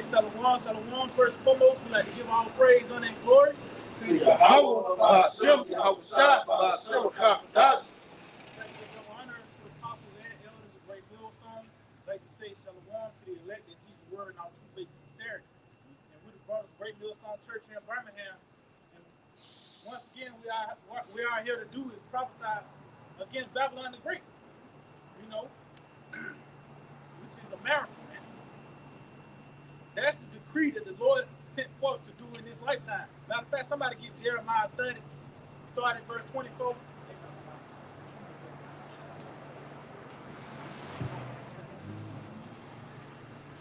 say shalom, shalom. First and foremost, we like to give all praise, honor, and glory to Yahawah, Sham, Rawchaa, Qadash. honors to the apostles and elders of Great Millstone. Like to say shalom to the elect that teach the word and our true faith and sincerity. And we're the brothers of Great Millstone Church here in Birmingham. And once again, what we are here to do is prophesy against Babylon the Great. You know, which is America, man. That's the decree that the Lord sent forth to do in this lifetime. Matter of fact, somebody get Jeremiah 30, start at verse 24.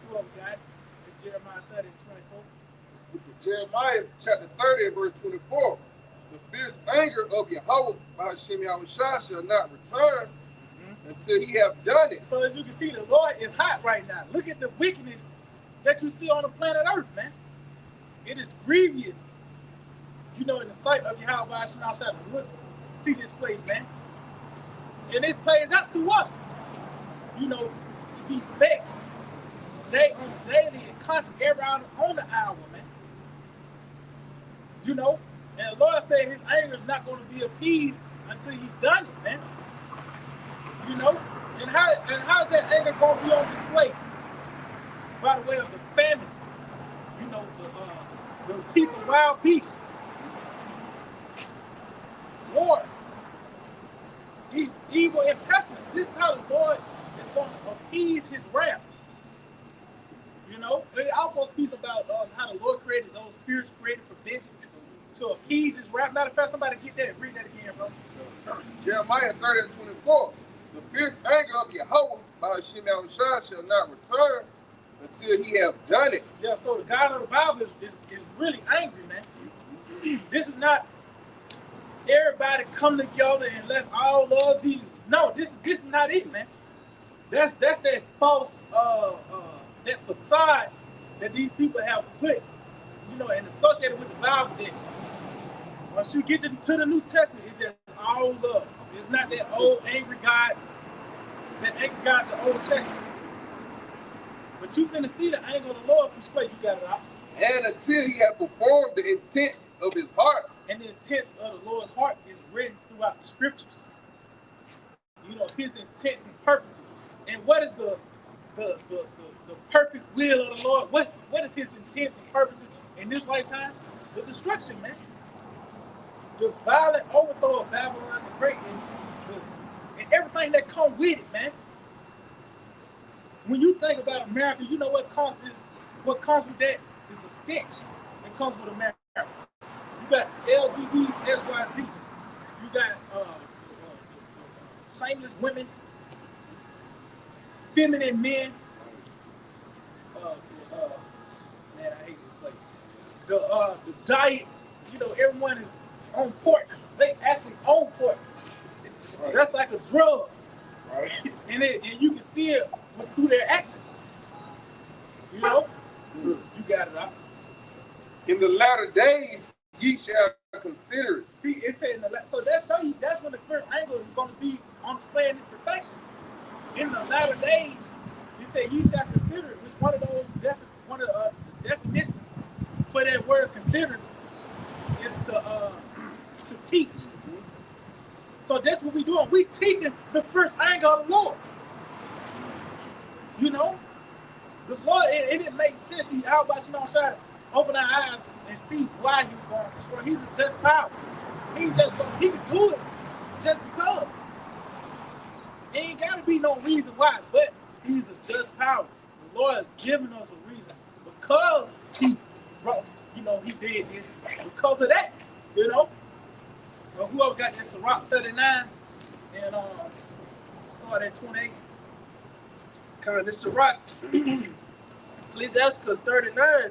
Whoever got it, it's Jeremiah 30 and 24. Jeremiah chapter 30 and verse 24. The fierce anger of Yahawah by Sham Yahawashi shall not return until he have done it. So as you can see, the Lord is hot right now. Look at the wickedness that you see on the planet Earth, man. It is grievous. You know, in the sight of Yahawah, outside to look, see this place, man. And it plays out through us. You know, to be vexed day on the daily and constant every hour on the hour, man. You know, and the Lord said his anger is not going to be appeased until he's done it, man. You know, and how's that anger going to be on display? By the way of the famine, you know, the teeth of wild beasts, war, evil and pestilence. This is how the Lord is going to appease his wrath. You know, it also speaks about how the Lord created those spirits created for vengeance to appease his wrath. Matter of fact, somebody get that, read that again, bro. Jeremiah 30 and 24. The fierce anger of Yahawah by Sham Yahawashi shall not return until he have done it. Yeah, so the God of the Bible is really angry, man. This is not everybody come together and let's all love Jesus. No, this is not it, man. That's that false that facade that these people have put, you know, and associated with the Bible. That once you get to the New Testament, it's just all love. It's not that old angry God, the Old Testament. But you finna see the anger of the Lord display. You got it out. And until he have performed the intents of his heart. And the intents of the Lord's heart is written throughout the scriptures. You know, his intents and purposes. And what is the perfect will of the Lord? What is his intents and purposes in this lifetime? The destruction, man. The violent overthrow of Babylon the Great and everything that comes with it, man. When you think about America, you know what comes with that is a stench that comes with America. You got LGBTQIZ. You got shameless women, feminine men. Man, I hate this place. The diet. You know, everyone is on pork. They actually own pork. Right. That's like a drug. Right. And you can see it through their actions. You know? You got it out. In the latter days, ye shall consider it. See, it said in the so that show you that's when the first angle is going to be on display in this perfection. In the latter days, he said ye shall consider it, which one of the definitions for that word consider is to teach. So that's what we doing. We teaching the first anger of the Lord. You know, the Lord, and it makes sense. How about you know, try to open our eyes and see why he's going to destroy. He's a just power. He can do it just because. There ain't got to be no reason why, but he's a just power. The Lord has given us a reason because he did this. Because of that, you know. Well, whoever got this Sirach 39 and start at 28. This Sirach, Ecclesiastes 39,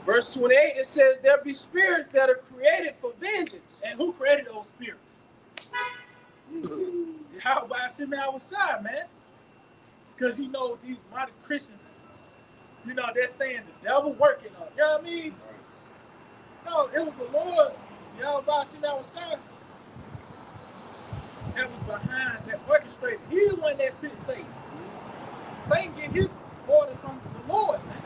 verse 28, it says, there be spirits that are created for vengeance. And who created those spirits? Yahawah Sham Yahawashi, man. Because you know, these modern Christians, you know, they're saying the devil working on it. You know what I mean? No, it was the Lord, Yahawah Sham Yahawashi, that was behind, that orchestrated. He's the one that sent Satan. Satan get his orders from the Lord, man.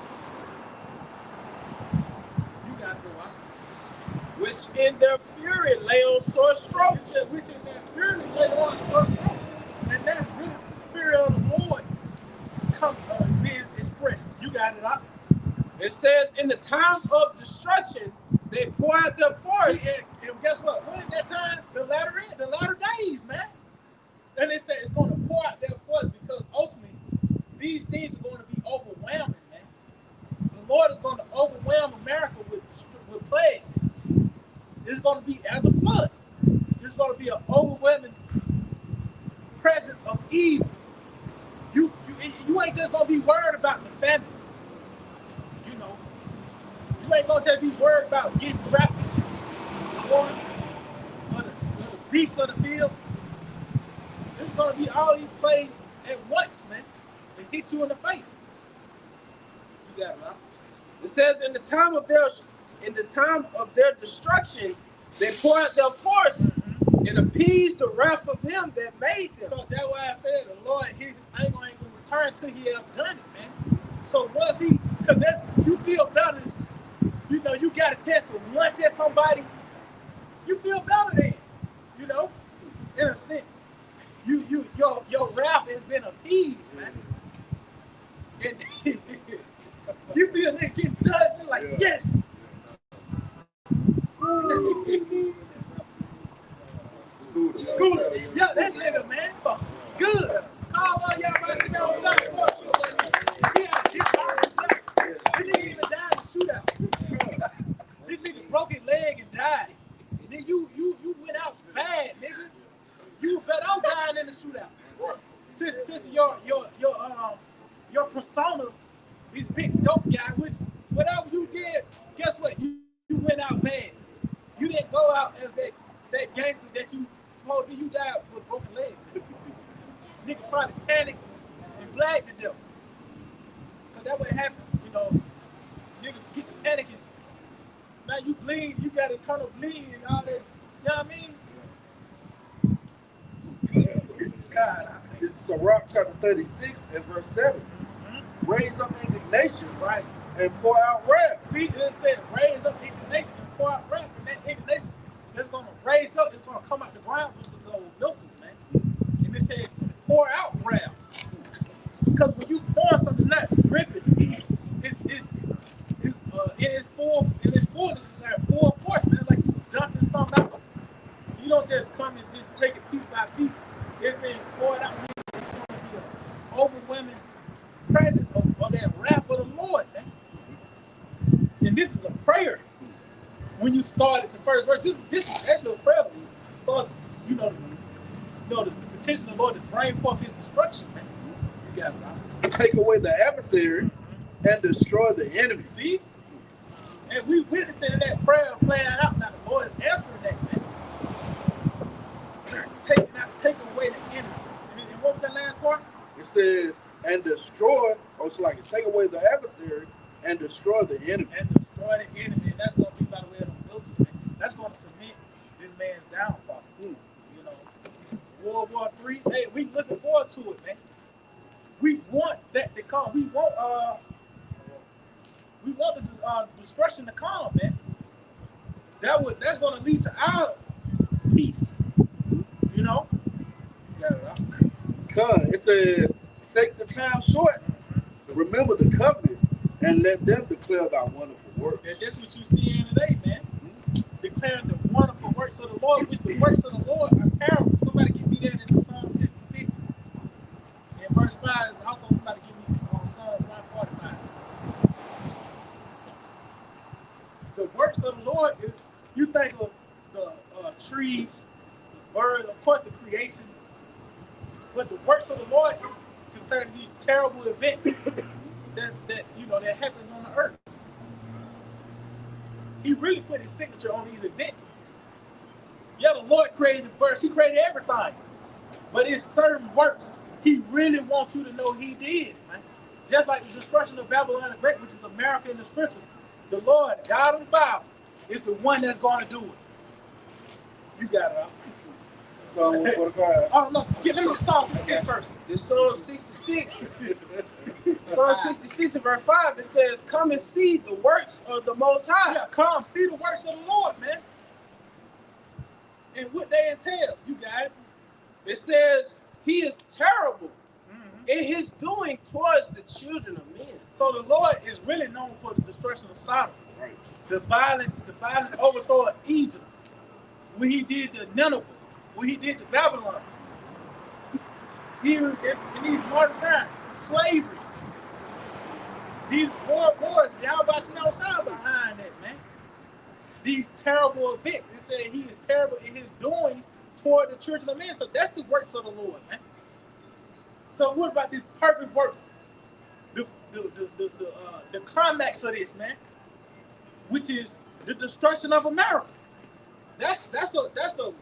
in their fury lay on sore strokes. Which in their fury lay on sore strokes. And that's really the fear of the Lord being expressed. You got it up. It says, in the time of destruction, they pour out their force. See, and guess what? When is that time? The latter days, man. And they say it's going to pour out their force because ultimately these things are going to be overwhelming, man. The Lord is going to overwhelm America with plagues. It's going to be as a flood. It's going to be an overwhelming presence of evil. You ain't just going to be worried about the family. You know, you ain't going to just be worried about getting trafficked or the beasts of the field. It's going to be all these plagues at once, man. They hit you in the face. You got it, right? It says, in the time of their destruction, they pour out their force and appease the wrath of him that made them. So that's why I said the Lord, he ain't going to return till he have done it, man. So once because you feel better, you know, you got a chance to lunge at somebody, you feel better then, you know, in a sense. Your wrath has been appeased, man. And you see a nigga getting touched, you're like, yes. Scooter. Yeah, that nigga, man. Fuck good. Call all y'all about shit down south. Yeah, this nigga even died in the shootout. This nigga broke his leg and died. And then you went out bad, nigga. You bet I'm dying in the shootout. Since your persona, this big dope guy, whatever you did, guess what? You went out bad. You didn't go out as that gangster that you supposed to be. You died with a broken leg. Nigga probably panicked and blagged to death. Cause that's what happens, you know. Niggas get panicking. Now you bleed, you got internal bleeding and all that. You know what I mean? God. This is Rawchaa chapter 36 and verse 7. Raise up indignation, Right. and pour out wrath. See, it said raise up indignation and pour out wrath. And that indignation is going to raise up, it's going to come out the ground, which is those milsons, man. And it said pour out wrath. Because when you pour something, it's not dripping. It's in its fullness, it's like full force, man. Like you dumping something out. You don't just come and just take it piece by piece. It's being poured out. It's going to be an overwhelming presence of that wrath of the Lord, man. And this is a prayer. When you started the first verse, this is actually a prayer. For, you know, the petition of the Lord to bring forth his destruction, man. You got it, right? Take away the adversary and destroy the enemy. See? And we witnessing that prayer playing out. Now the Lord is answering that, man. Take away the enemy. And what was that last part? It says, and destroy, it's like take away the adversary and destroy the enemy. And destroy the enemy. And that's going to be by the way of the Wilson, man. That's going to cement this man's downfall. You know, World War III. Hey, we looking forward to it, man. We want that to come. We want the destruction to come, man. That's going to lead to our peace. You know? Yeah, right. It says, take the time short, remember the covenant, and let them declare thy wonderful works. And that's what you see in today, man. Declaring the wonderful works of the Lord, which the works of the Lord are terrible. Somebody give me that in the Psalm 66. In verse 5, also somebody give me Psalm 145. The works of the Lord is, you think of the trees, the birds, of course the creation, but the works of the Lord is concerning these terrible events that happens on the earth. He really put his signature on these events. Yeah, the Lord created the birds, he created everything. But it's certain works he really wants you to know he did, man. Just like the destruction of Babylon the Great, which is America in the scriptures, the Lord, God of the Bible, is the one that's going to do it. You got it, huh? Psalm 145. Oh, no, give me the Psalm 66 first. The Psalm 66. Psalm 66 and verse 5, it says, come and see the works of the Most High. Yeah, come, see the works of the Lord, man. And what they entail, you got it. It says he is terrible in his doing towards the children of men. So the Lord is really known for the destruction of Sodom, Right. the violent overthrow of Egypt, when he did the Nineveh, when he did the Babylon. Even in these modern times, slavery, these wars, Yahawashi behind that, man. These terrible events. It said he is terrible in his doings toward the children of men. So that's the works of the Lord, man. So what about this perfect work? The climax of this, man, which is the destruction of America. That's a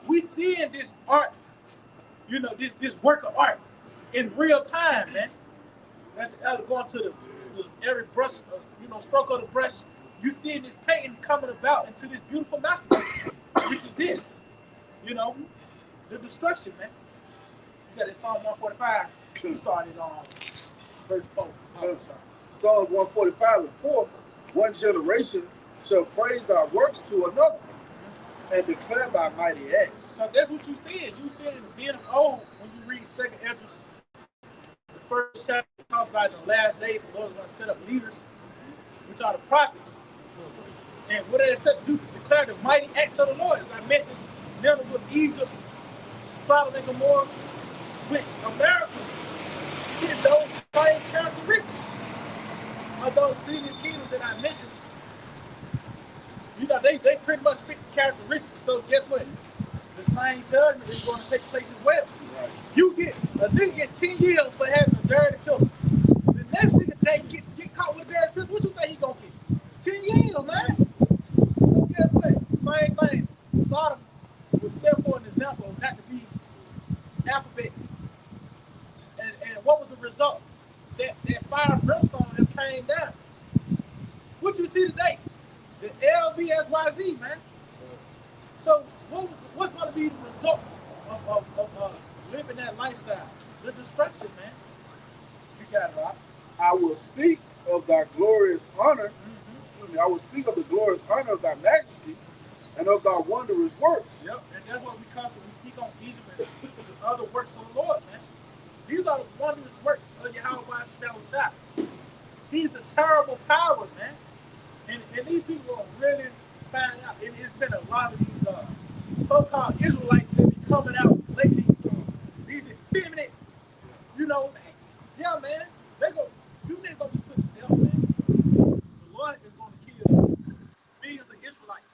we see in this art, you know, this work of art in real time, man. That's going to every brush, stroke of the brush. You see this painting coming about into this beautiful masterpiece, which is this, the destruction, man. You got this Psalm 145. We started on verse 4. Psalms 145:4. One generation shall praise thy works to another and declare thy mighty acts. So that's what you see. You see in the beginning of old when you read 2nd Ezra, the first chapter talks about the last days the Lord's going to set up leaders, which are the prophets. And what they set to do, declare the mighty acts of the Lord. As I mentioned, Nineveh, Egypt, Sodom and Gomorrah, which America is those same characteristics of those previous kingdoms that I mentioned. They pretty much fit the characteristics. So guess what? The same judgment is going to take place as well. Right. A nigga get 10 years for having a dirty pistol. The next nigga that get caught with a dirty pistol, what you think he gonna get? 10 years, man. So guess what? Same thing. Sodom was set for an example not to be alphabets. And what was the results? That fire and brimstone that came down. What you see today? The LVSYZ, man. So what's going to be the results of living that lifestyle? The destruction, man. You got it, Rob. I will speak of thy glorious honor. I will speak of the glorious honor of thy majesty and of thy wondrous works. Yep, and that's what we constantly speak on Egypt and the other works of the Lord, man. These are the wondrous works of Yahawashi. He's a terrible power, man. And these people are really find out. And it's been a lot of these so-called Israelites that be coming out lately. These effeminate, yeah, man. You niggas gonna be put to death, man. The Lord is gonna kill millions of Israelites.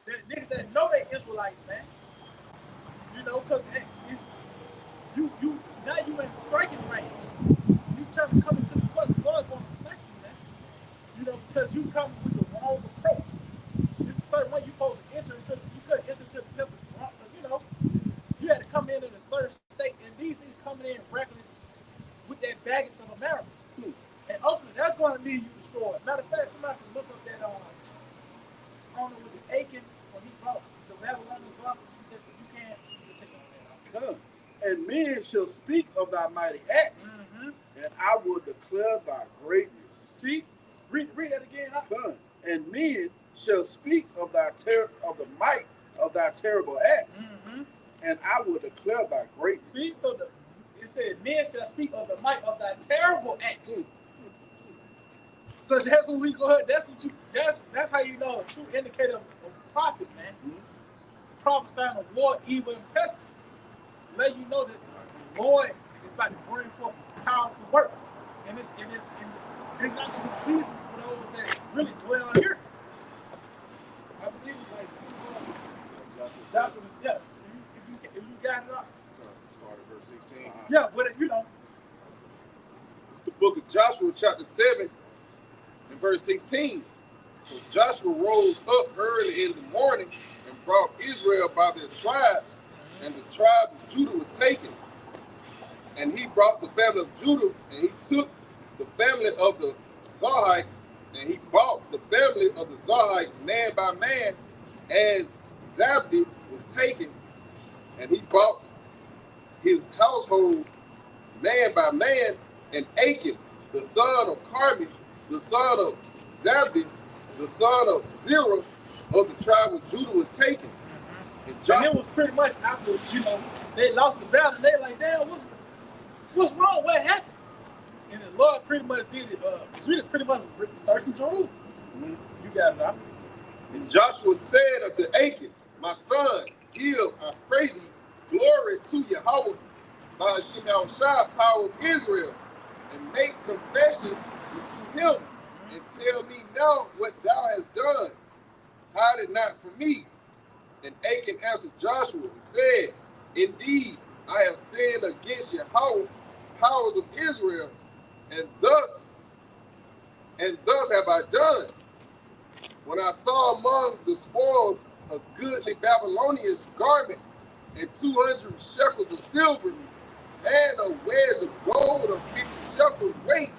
The niggas that know they Israelites, man. Because you now you in striking range. You try to come into the quest, the Lord gonna smack you, man. Because you come with the wrong approach. This is a certain way you're supposed to enter into. You couldn't enter into the temple drunk, you had to come in a certain state, and these niggas coming in reckless with that baggage of America. And ultimately, that's going to leave you destroyed. Matter of fact, somebody can look up that, I don't know, was it Aiken, when he bought the Babylonian Bible? You can't take on that. And men shall speak of thy mighty acts, and I will declare thy greatness. See? Read that again. Huh? And men shall speak of the might of thy terrible acts, and I will declare thy greatness. See, so it said, men shall speak of the might of thy terrible acts. So that's what we go ahead. That's how you know a true indicator of a prophet, man. Prophesying of war, evil, and pestilence. Let you know that the Lord is about to bring forth powerful work, and it's not going to be pleasing for those that really dwell here. I believe it's like Joshua. Yeah, if you got it up. Start at verse 16. Yeah, but It's the book of Joshua, chapter 7, and verse 16. So Joshua rose up early in the morning and brought Israel by their tribes, and the tribe of Judah was taken. And he brought the family of Judah, and he took the family of the Zarhites, and he bought the family of the Zarhites man by man, and Zabdi was taken, and he bought his household man by man, and Achan, the son of Carmi, the son of Zabdi, the son of Zerah of the tribe of Judah was taken. And And it was pretty much after, you know, they lost the battle. And they like, damn, what's wrong? What happened? And the Lord pretty much did it. Really, pretty much searching Jerusalem. Mhm. You got it out. And Joshua said unto Achan, my son, give, I pray thee, glory to Yahawah, by Yahawashi, power of Israel, and make confession to him, and tell me now what thou hast done. Hide it not from me. And Achan answered Joshua and said, indeed, I have sinned against Yahawah, powers of Israel, and thus have I done. When I saw among the spoils a goodly Babylonian garment, and 200 shekels of silver, and a wedge of gold of 50 shekels weight,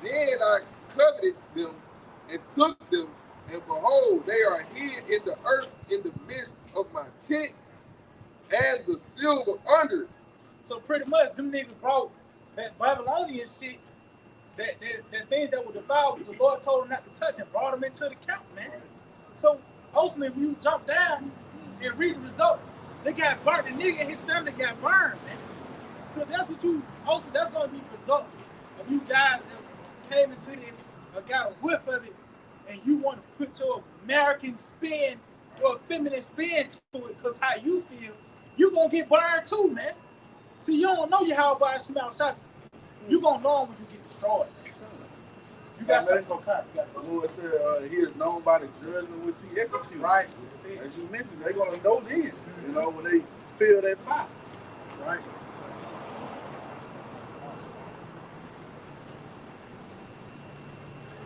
then I coveted them and took them, and behold, they are hid in the earth in the midst of my tent, and the silver under it. So pretty much, them niggas brought that Babylonian shit, that things that were defiled, the Lord told them not to touch, and brought them into the camp, man. So ultimately, when you jump down and read the results, they got burnt. The nigga and his family got burned, man. So that's what you ultimately, that's gonna be results of you guys that came into this or got a whiff of it, and you want to put your American spin, your feminine spin to it, because how you feel, you gonna get burned too, man. See, you don't know Yahawah smell shots. You gonna know when you get destroyed. You got something gonna come. The Lord said he is known by the judgment which he executes. Right. As you mentioned, they're gonna know then, you know, when they feel that fire. Right.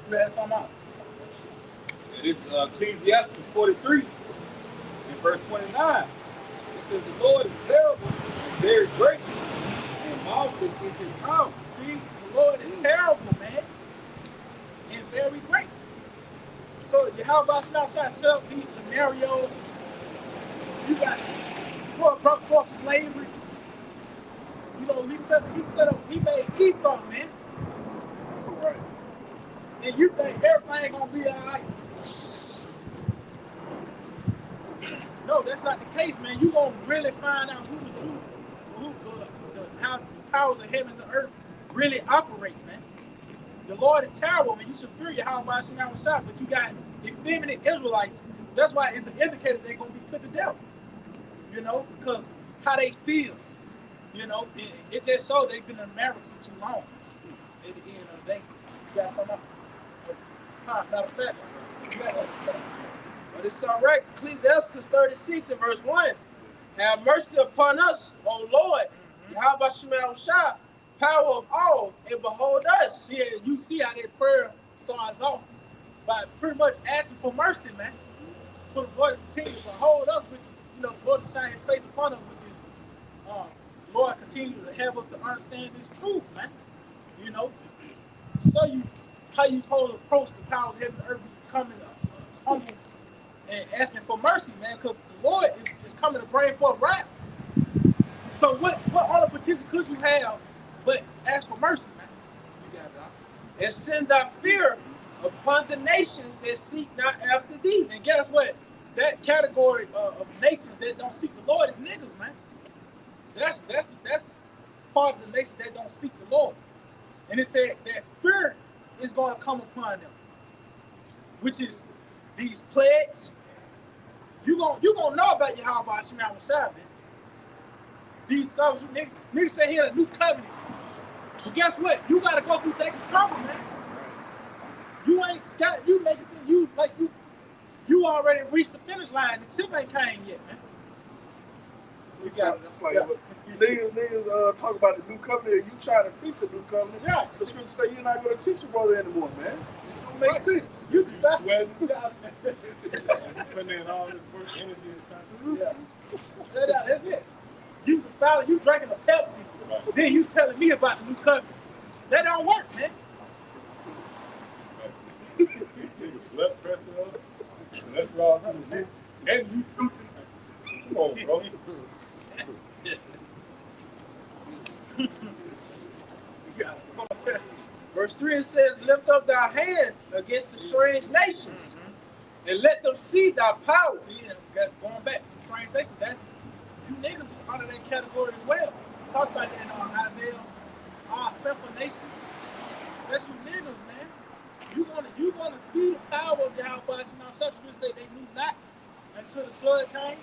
You had something out. This is Ecclesiastes 43 and verse 29. It says, the Lord is terrible and very great, and marvelous is his power. See, the Lord is terrible, man, and very great. So Yahawah set up these scenarios. You got brought forth slavery. You know, he made Esau, man. Right. And you think everything gonna be all right. No, that's not the case, man. You gonna really find out who the true, how the powers of heavens and earth really operate, man. The Lord is terrible, man. You should fear Yahawashi, but you got effeminate Israelites. That's why it's an indicator they're gonna be put to death. You know, because how they feel. You know, it just shows they've been in America for too long. At the end of the day, you got something. Matter of fact, you got something. But it's all right. Ecclesiastes 36 and verse 1. Have mercy upon us, O Lord. Yahawashi, power of all, and behold us. Yeah, you see how that prayer starts off by pretty much asking for mercy, man. For the Lord to continue to behold us, which is, you know, the Lord to shine his face upon us, which is, Lord, continue to have us to understand this truth, man. You know, so how you supposed to approach the powers of heaven and earth, coming humble and asking for mercy, man, because the Lord is coming to bring forth wrath. So what other petition could you have but ask for mercy, man? You got it, dog. And send thy fear upon the nations that seek not after thee. And guess what? That category of nations that don't seek the Lord is niggas, man. That's part of the nations that don't seek the Lord. And it said that fear is going to come upon them, which is these plagues. You gonna know about Yahawashi, man. These stuff, niggas say here the new covenant. But guess what? You gotta go through Jacob's trouble, man. You ain't got, you make it seem you already reached the finish line. The chip ain't came yet, man. We got That's like niggas talk about the new covenant. You try to teach the new covenant. Yeah. The scripture say you're not going to teach your brother anymore, man. It don't make sense. you Sweating. Putting in all this work, energy, and time. Yeah. That's it. You drinking a Pepsi, Right. then you telling me about the new covenant. That don't work, man. Blood pressure up, cholesterol through the roof, and you too. Come on, bro. Verse 3 it says, lift up thy hand against the strange nations And let them see thy power. See, and going back to strange nations, that's you niggas out of that category as well. It talks about that in Isaiah, our sinful nation. That's you niggas, man. You gonna see the power of the Yahawashi. Now, such people say they knew not until the flood came.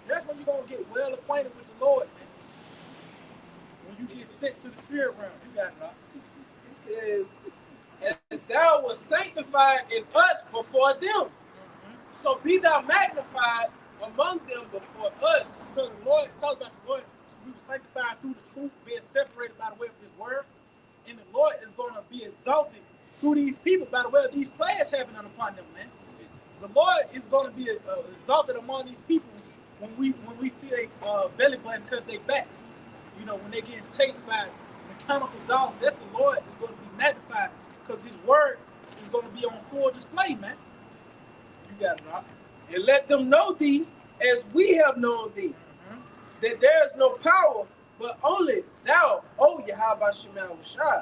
That's when you're gonna get well acquainted with the Lord, man. When you get sent to the spirit realm, you got it, right? It says, as thou was sanctified in us before them, so be thou magnified among them before us. So the Lord talks about the Lord. We were sanctified through the truth, being separated by the way of His word, and the Lord is going to be exalted through these people by the way of these plagues happening upon them, man. The Lord is going to be exalted among these people when we see their belly button touch their backs. You know, when they get chased by mechanical dogs, that's the Lord is going to be magnified because His word is going to be on full display, man. You got it, right? And let them know thee as we have known thee, that there is no power but only thou, O Yahawashi.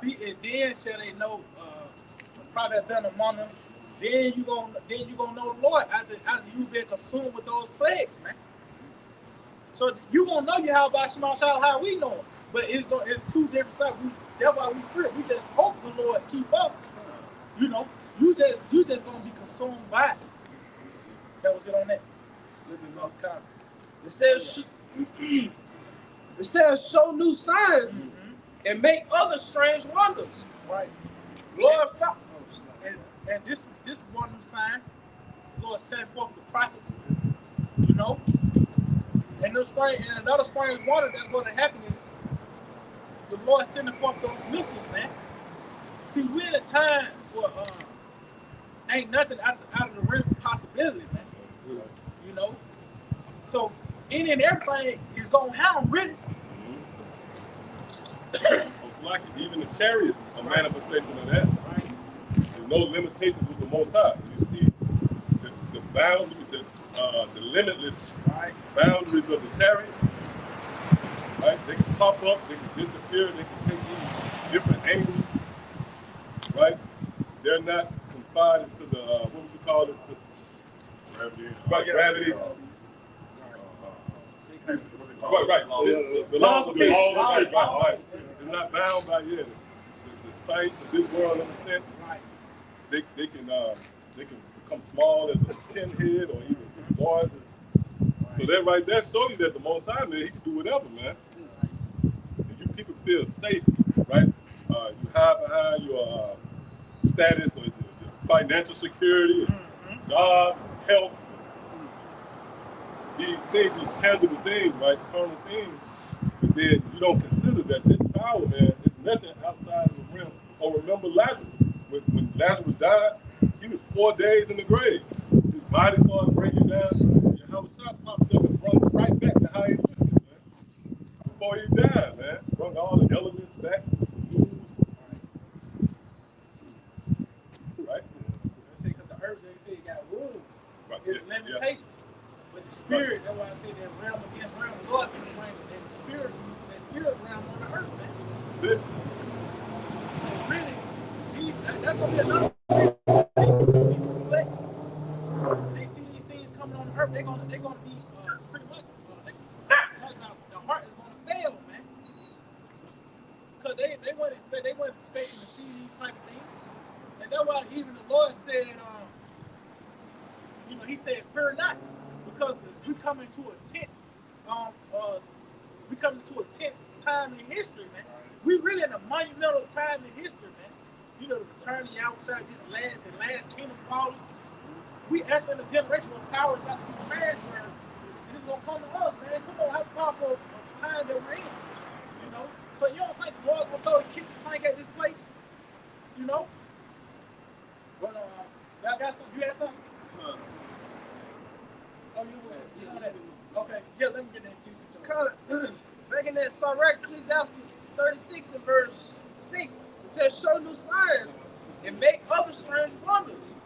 See, and then shall they know the prophet been among them. Then you gonna know the Lord after you been consumed with those plagues, man. So you gonna know Yahawashi how we know him. But it's two different sides. That's why we fear. We just hope the Lord keep us. You know, you just gonna be consumed by it. That was it on that. It says show new signs and make other strange wonders. Right. Glorify. And this is one of them signs. The Lord sent forth the prophets. You know? And another strange wonder that's going to happen is the Lord sending forth those missiles, man. See, we're in a time where ain't nothing out of the realm of possibility, man. You know? So any and everything is going to happen, really. It's like even the chariots, a manifestation of that. Right. There's no limitations with the Most High. You see the boundary, the limitless boundaries of the chariot. Right? They can pop up, they can disappear, they can take these different angles. Right? They're not confined to the what would you call it? Gravity. Right. The laws of physics. Right. They're not bound by the science of this world in a sense. Right. They can become small as a pinhead or even as large as. So that right there shows you that the Most High, man, He can do whatever, man. And you people feel safe, right? You hide behind your status or your financial security, job, health. These things, these tangible things, right? Carnal things. But then you don't consider that this power, man, is nothing outside of the realm. Or remember Lazarus. When Lazarus died, he was 4 days in the grave. His body started breaking down. Yahawashi popped up and brought it right back to how he was, man. Before he died, man. Brought all the elements back, smooth. Right? They say because the earth, they say it got rules. Right. There's limitations. But the spirit, that's why I say that realm against realm, God can bring that spirit realm on the earth, man. Yeah. So really, that's gonna be another thing. Complex. They see these things coming on the earth, they're gonna be pretty much talking about the heart is gonna fail, man. Because they weren't expecting to see these type of things. And that's why even the Lord said, He said, fear not. Because we come into a tense time in history, man. We really in a monumental time in history, man. You know, the return of Yahawashi, the last kingdom falling. We actually in a generation where power is about to be transferred, and it's gonna come to us, man. Come on, how powerful of time that we're in, you know. So you don't think the Lord gonna throw the kitchen sink at this place, you know? But y'all got something? You had something? Oh, you know that. Okay, yeah, let me get that. Back in that Ecclesiastes 36 and verse 6, it says, show new signs and make other strange wonders.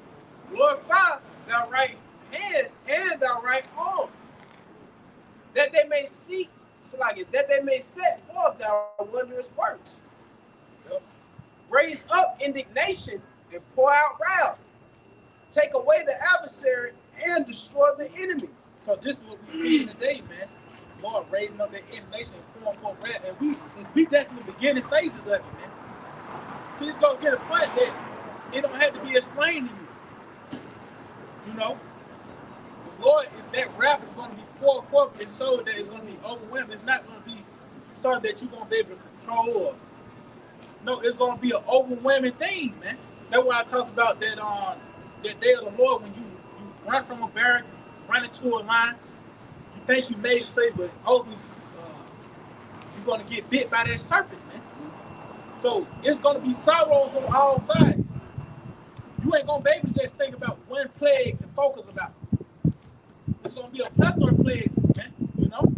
Glorify thy right hand and thy right arm, that they may see, that they may set forth thy wondrous works. Yep. Raise up indignation and pour out wrath. take away the adversary, and destroy the enemy. So this is what we see in the day, man. Lord raising up that nation and pouring forth wrath, and we just in the beginning stages of it, man. See, it's gonna get a point that it don't have to be explained to you. You know, the Lord, that wrath is gonna be poured forth and so that it's gonna be overwhelming. It's not gonna be something that you're gonna be able to control or no, it's gonna be an overwhelming thing, man. That's why I talk about that that day of the Lord when you run from a barrack, run into a line. You think you made it safe, but ultimately you're gonna get bit by that serpent, man. So it's gonna be sorrows on all sides. You ain't gonna be able to just think about one plague to focus about. It's gonna be a plethora of plagues, man. You know.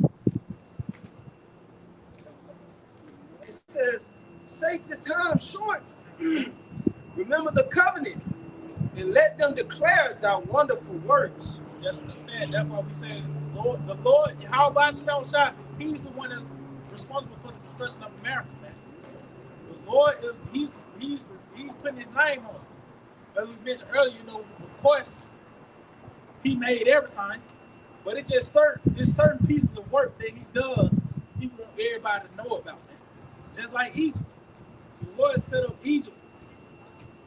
It says, "Sake the time short. Remember the covenant, and let them declare thy wonderful works." That's what you said. That's why we say the Lord, Yahawashi, He's the one that's responsible for the destruction of America, man. The Lord is he's putting his name on it. As we mentioned earlier, you know, of course, he made everything, but it's just certain pieces of work that he does, he want everybody to know about, man. Just like Egypt. The Lord set up Egypt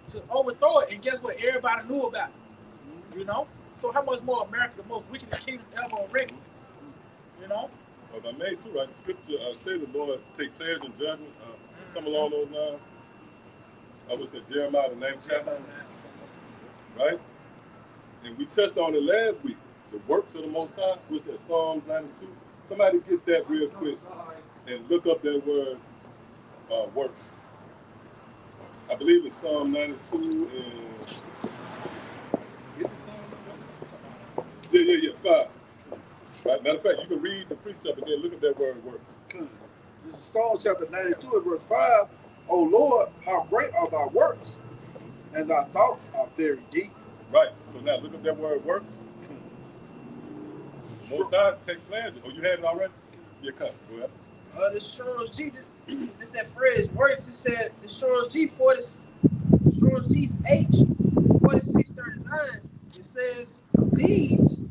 to overthrow it, and guess what? Everybody knew about it. You know? So how much more America, the most wickedest kingdom ever on record? You know? Well, I made too, right? The scripture say the Lord take pleasure in judgment. Something along those lines. Was that Jeremiah, the 9th chapter? Right? And we touched on it last week. The works of the Most High, was that Psalms 92. Somebody get that real quick and look up that word, works. I believe it's Psalm 92 and... Yeah, 5. Right? Matter of fact, you can read the precept and then look at that word works. This is Psalm chapter 92 and verse 5. O Lord, how great are thy works, and thy thoughts are very deep. Right. So now look up that word works. Most High take pleasure. Oh, you had it already? Yeah, come. Go ahead. The Strong's G, this that phrase works. It said the Strong's G Strong's G's H 4639. It says these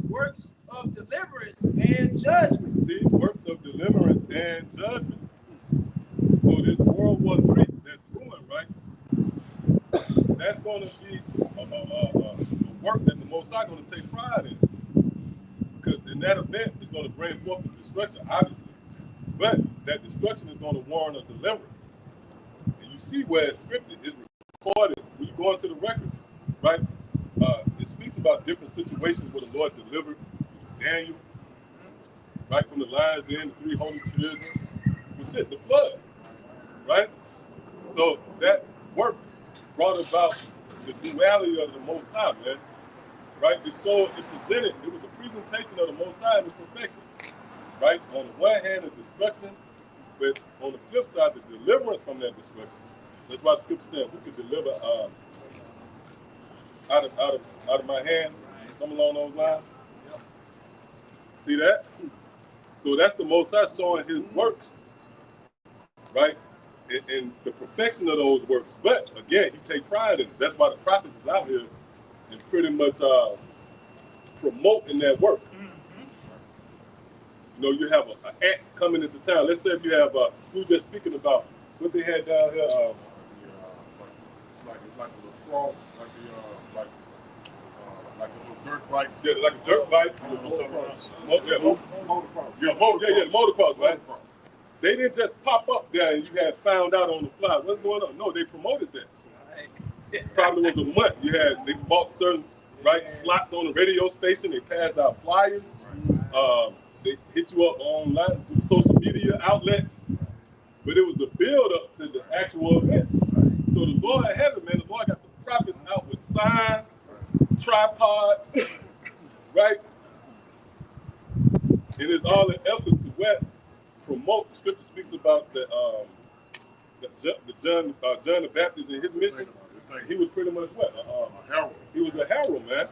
works of deliverance and judgment. See, works of deliverance and judgment. So this World War III that's brewing, right? That's going to be a work that the Most High going to take pride in, because in that event it's going to bring forth the destruction, obviously, but that destruction is going to warrant a deliverance. And you see where it's scripted, it's recorded when you go into the records, right? It speaks about different situations where the Lord delivered Daniel, right, from the lions, then the 3 holy children, the flood, right? So that work brought about the duality of the Most High, man, right? It presented, it was a presentation of the Most High in his perfection, right? On the one hand, the destruction, but on the flip side, the deliverance from that destruction. That's why the scripture said, who could deliver out of my hand, something along those lines. See that? So that's the Most High showing his works, right? And the perfection of those works. But again, he take pride in it. That's why the prophets is out here and pretty much promoting that work. You know, you have an ant coming into town. Let's say if you have, we were just speaking about what they had down here. It's like a little cross, like a little dirt bike. Yeah, like a dirt bike. Motocross, right? They didn't just pop up there and you had found out on the fly what's going on. No, they promoted that. Probably was a month. They bought certain slots on the radio station. They passed out flyers. They hit you up online through social media outlets. But it was a build up to the actual event. So the Lord in heaven, man, the Lord got the prophets out with signs, tripods, right? And it's all an effort to promote. The scripture speaks about John the Baptist and his mission. He was pretty much what? A herald. He was a herald, man.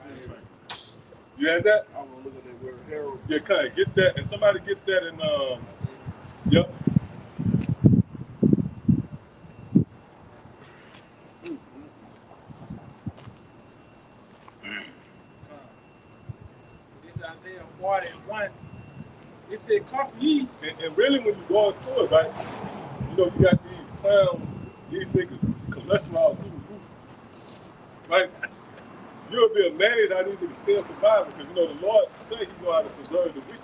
You had that? I'm gonna look at that word herald. Yeah, kind of get that, and somebody get that in. Yep. part in one. It said, "Come ye." And really, when you go into it, right, you know, you got these clowns, these niggas, cholesterol through the roof, right? You'll be amazed how these niggas still survive because, you know, the Lord say he know how to preserve the wicked.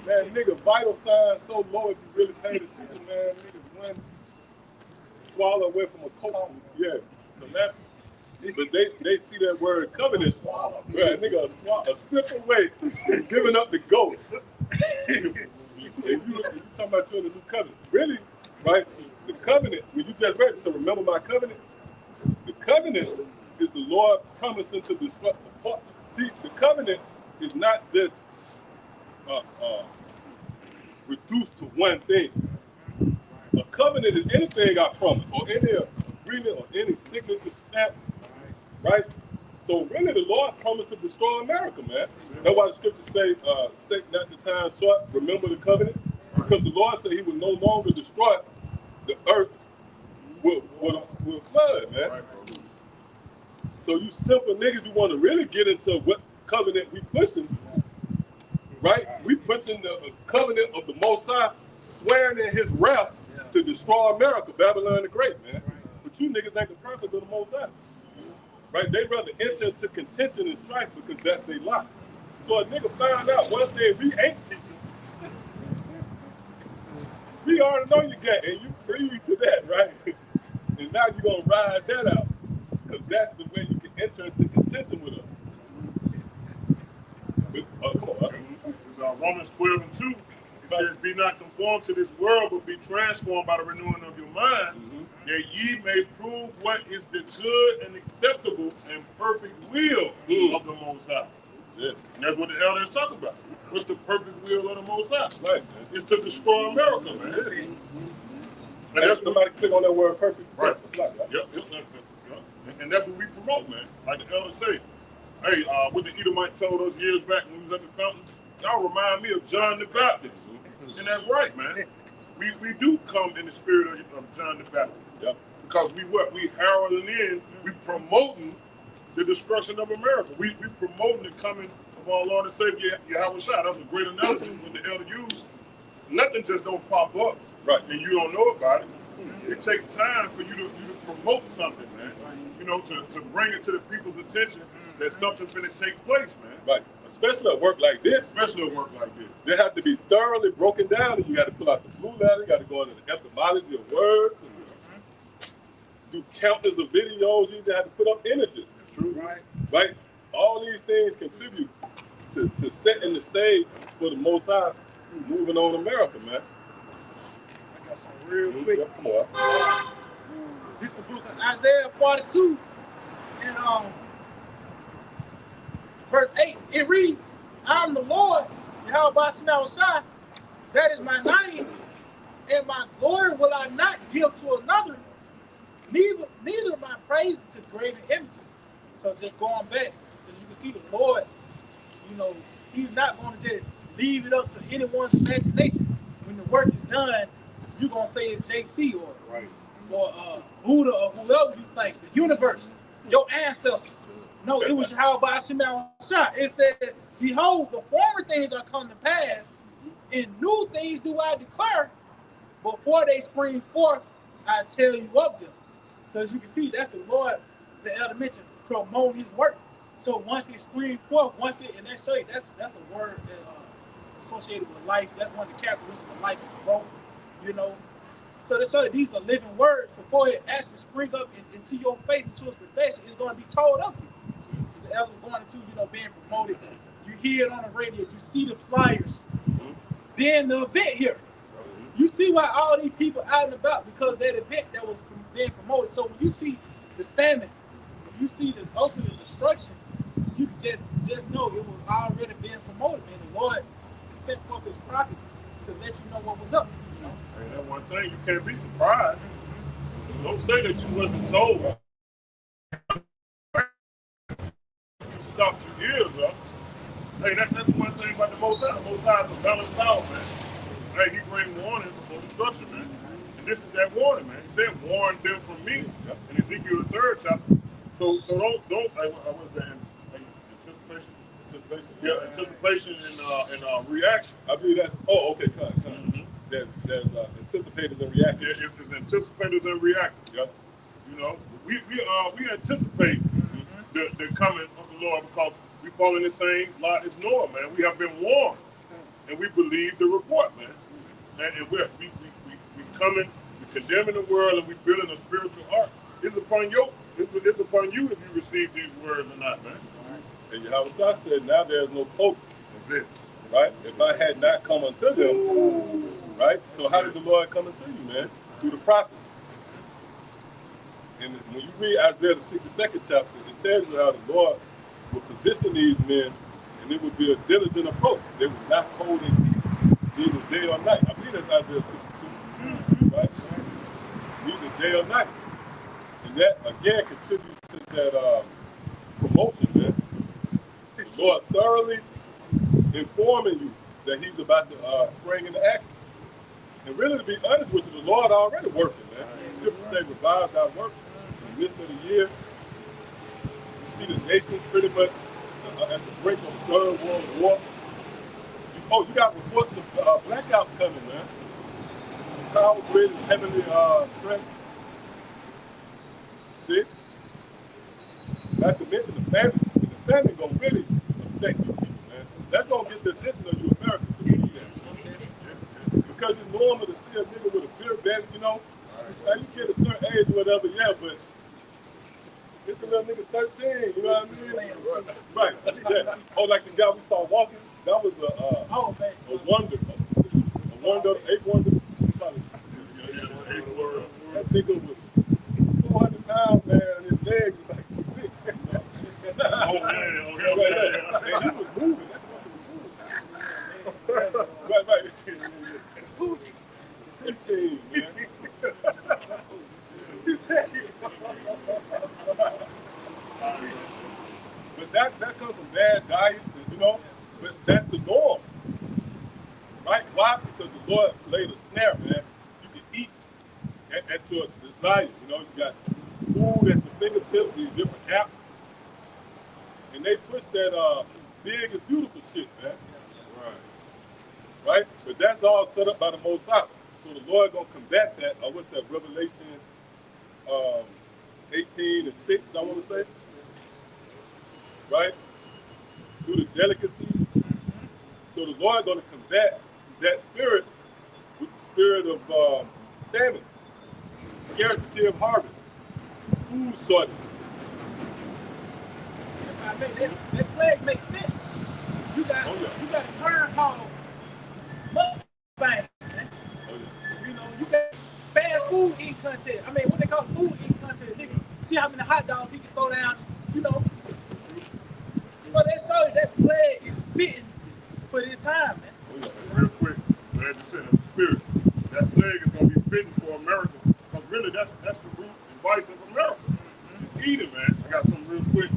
Man, nigga, vital signs so low if you really paid attention, man. Niggas one swallow away from a coke, collapse. But they see that word covenant, right? Nigga, a sip away, giving up the ghost. If you talking about you in the new covenant, really, right? The covenant, when you just read it, so remember my covenant. The covenant is the Lord promising to destruct the part. See, the covenant is not just reduced to one thing. A covenant is anything I promise, or any agreement, or any signature stamp, right? So really, the Lord promised to destroy America, man. That's why the scriptures say, "Set not the time short, remember the covenant," because the Lord said He will no longer destroy the earth with flood, man. So you simple niggas, you want to really get into what covenant we pushing, right? We pushing the covenant of the Most High, swearing in His wrath to destroy America, Babylon the Great, man. But you niggas ain't the prophets of the Most High, right? They rather enter into contention and strife because that's their lot. So a nigga found out one thing we ain't teaching. We already know you got, and you privy to that, right? And now you're gonna ride that out. Because that's the way you can enter into contention with us. But, come on. It's Romans 12:2. It says, "Be not conformed to this world, but be transformed by the renewing of your mind, that ye may prove what is the good and acceptable and perfect will of the Most High." Yeah. And that's what the elders talk about. What's the perfect will of the Most High? Right. It's to destroy America, man. And that's somebody click on that word perfect. Right. Yep. And that's what we promote, man. Like the elders say, hey, what the Edomite told us years back when we was at the fountain, y'all remind me of John the Baptist. And that's right, man. We do come in the spirit of John the Baptist. Yep. Because we heralding in, we promoting the destruction of America. We promoting the coming of our Lord and Savior, Yahawashi. That's a great analogy when the elder used. Nothing just don't pop up, right, and you don't know about it. It takes time for you to promote something, man. You know, to bring it to the people's attention that something's finna take place, man. Right. Especially at work like this. They have to be thoroughly broken down, and you got to pull out the blue letter. You got to go into the etymology of words, and do countless of videos. You even have to put up images. True. Right. All these things contribute to setting the stage for the Most High moving on America, man. I got some real quick. Come on. This is the book of Isaiah 42, and verse 8. It reads, "I am the Lord, Yahawashi, that is my name, and my glory will I not give to another, neither my praise to graven images." So just going back, as you can see, the Lord, you know, He's not going to just leave it up to anyone's imagination. When the work is done, you're going to say it's JC or Buddha or whoever you think, the universe, your ancestors. No, it was Yahawashi. It says, "Behold, the former things are come to pass, and new things do I declare. Before they spring forth, I tell you of them." So as you can see, that's the Lord, the elder mentioned, promote His work. So once it springs forth, and that's show you, that's a word that associated with life. That's one of the characteristics of life is growth, you know. So to show that these are living words, before it actually spring up into your face, into its perfection, it's going to be told of you. The elder going into, you know, being promoted. You hear it on the radio. You see the flyers. Then the event here. You see why all these people out and about, because that event that was being promoted. So when you see the famine, when you see the ultimate destruction, you just know it was already being promoted, man. The Lord sent forth His prophets to let you know what was up. You know? Hey, that one thing, you can't be surprised. Don't say that you wasn't told. You stopped your ears up. Hey, that's one thing about the Most High. The Most High is a balanced power, man. Hey, He bring warning before destruction, man. And this is that warning, man. He said, "Warn them from me," in Ezekiel the 3rd chapter. So don't. What's that? Anticipation. Yeah, anticipation and reaction. I believe that's. Oh, okay, come. There's anticipators and reactors. Yeah, it's anticipators and reactors. Yeah. You know, we anticipate the coming of the Lord because we fall in the same line as Noah, man. We have been warned, and we believe the report, man. And we coming, we condemning the world, and we building a spiritual ark. It's upon you. It's upon you if you receive these words or not, man. And Yahawashi said, now there's no hope. That's it. Right? If I had not come unto them, right? So how did the Lord come unto you, man? Through the prophets. And when you read Isaiah the 62nd chapter, it tells you how the Lord would position these men, and it would be a diligent approach. They would not hold in peace, neither day or night. I believe that's Isaiah 62, right? Neither day or night. And that, again, contributes to that promotion, man. The Lord thoroughly informing you that he's about to spring into action. And really, to be honest with you, the Lord already working, man. The scriptures say, revive thy work in the midst of the year. You see the nations pretty much at the brink of the Third World War. You got reports of blackouts coming, man. Power grid is heavily stressed. See? Not to mention the famine. And the famine gonna really affect you people, man. That's gonna get the attention of you Americans to see that. Because it's normal to see a nigga with a beer belly, you know. Now you get a certain age or whatever, yeah, but it's a little nigga 13, you know what I mean? Right. Yeah. Oh, like the guy we saw walking, that was a wonder. A wonder, eighth wonder. That nigga was 400 pounds, man, and his legs was like sticks. And he was moving. Right. 15, man. But that comes from bad diets, and, you know, but that's the norm. Right? Why? Because the Lord laid a snare, man. You can eat at your desire. You know, you got food at your fingertips, these different apps. And they push that big is beautiful shit, man. Right? But that's all set up by the Most High. So the Lord gonna combat that. What's that? Revelation 18:6, I want to say. Right? Through the delicacies. So the Lord gonna combat that spirit with the spirit of famine, scarcity of harvest, food shortages. That plague makes sense. You got a term called mukbang, man. You know, you got fast food eating contest. I mean, what they call food eating contest. Nigga, see how many hot dogs he can throw down, you know. So that shows you that plague is fitting for this time, man. Real quick, glad you said that spirit. That plague is gonna be fitting for America. Because really that's the root and vice of America. It's eating, man. I got something real quick.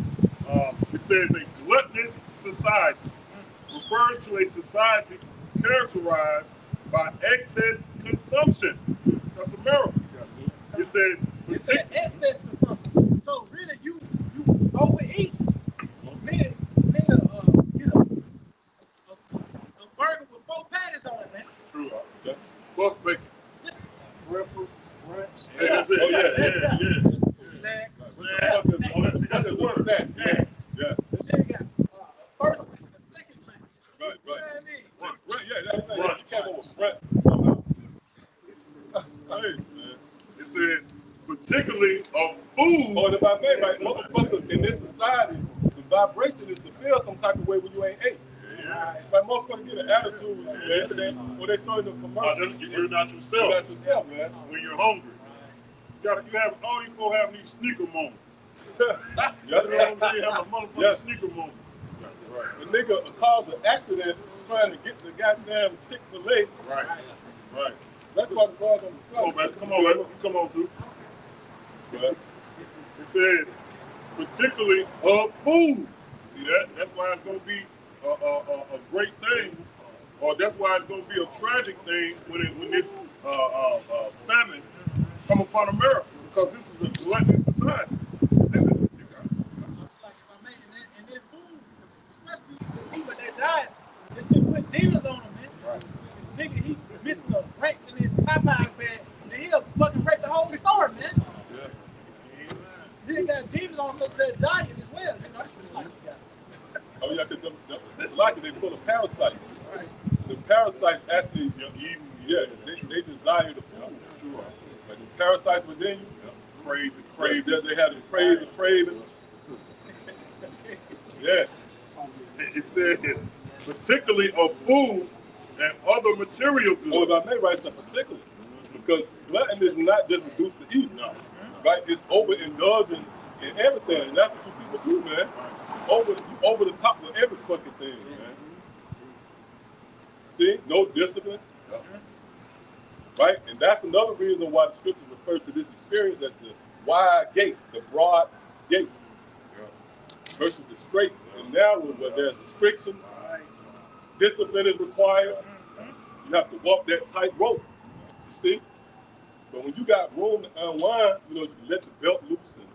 It says a gluttonous society refers to a society characterized by excess consumption. That's America. It says excess consumption. So really, you overeat. Nigga, you know, a burger with 4 patties on it, man. True. Plus bacon. Breakfast, brunch. Yeah, that's it. Yeah. Snacks. That's the word. Snacks. Yeah. Then you got first place and a second place. Right. You know what I mean? Right, yeah, that's right. Brunch. You came up with brunch somehow. Hey, man. It says particularly of food. Or if I may, right, motherfuckers in this society, the vibration is to feel some type of way when you ain't ate. Yeah. Like motherfuckers get an attitude with you, man. Or they show you the commercials. You're not yourself. You're not yourself, man. When you're hungry. You have all these folks having these sneaker moments. Yes, You know what I'm saying? Have a motherfucking sneaker moment. right. The nigga caused an accident trying to get the goddamn Chick-fil-A. Right. That's why the Lord on the Come on, man. Come on, man. You come on through. But It says particularly of food. See that? That's why it's going to be a great thing, or that's why it's going to be a tragic thing when this famine come upon America, because this is a gluttonous society. Listen, you got it. Like if I made and then food, especially demons on him, man. Right. Nigga, he missing a wrench in his Popeye bag, and he'll fucking wreck the whole store, man. Yeah. Nigga got demons on him because of that diet as well, you know. It's like, Oh yeah, because it's like they full of parasites. right. The parasites actually, they desire the food. Sure. But the parasites within you, crazy. They have the craving. Yeah. It says, particularly of food and other material goods. Or if I may write something particularly, because glutton is not just reduced to eating, right? It's overindulging in everything, and that's what you people do, man. Over the top with every fucking thing, man. See, no discipline, right? And that's another reason why the scriptures refer to this experience as the wide gate, the broad gate, versus the straight and narrow, where there's restrictions. Discipline is required. You have to walk that tight rope. See? But when you got room to unwind, you let the belt loose. And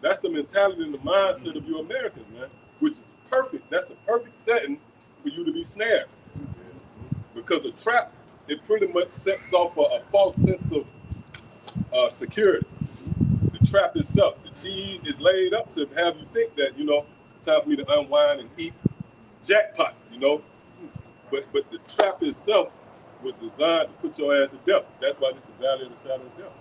that's the mentality and the mindset of you Americans, man. Which is perfect. That's the perfect setting for you to be snared. Because a trap, it pretty much sets off a false sense of security. The trap itself, the cheese is laid up to have you think that, it's time for me to unwind and eat jackpot, But the trap itself was designed to put your ass to death. That's why it's the valley of the shadow of death.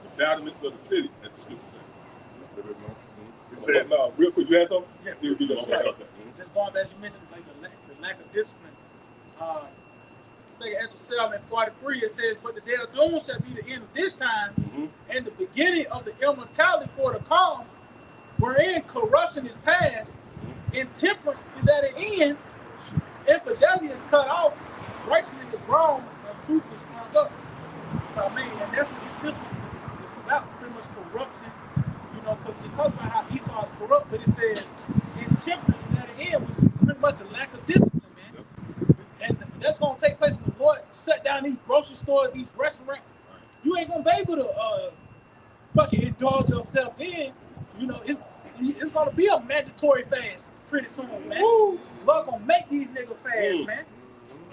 The battlements of the city, as the scripture says. It says, no, real quick, you had something? Yeah. Just going back, as you mentioned, like the lack of discipline. Second Ezra 7:43, it says, "But the day of doom shall be the end of this time, and the beginning of the immortality for the calm, wherein corruption is past, intemperance is at an end, infidelity is cut off, righteousness is grown, and truth is sprung up." I mean, and that's what this system is about, pretty much corruption, because it talks about how Esau is corrupt, but it says intemperance is at an end, which is pretty much the lack of discipline, man. And that's going to take place when the Lord shut down these grocery stores, these restaurants. You ain't going to be able to fucking indulge yourself in. It's going to be a mandatory fast pretty soon, man. Lord going to make these niggas fast, man.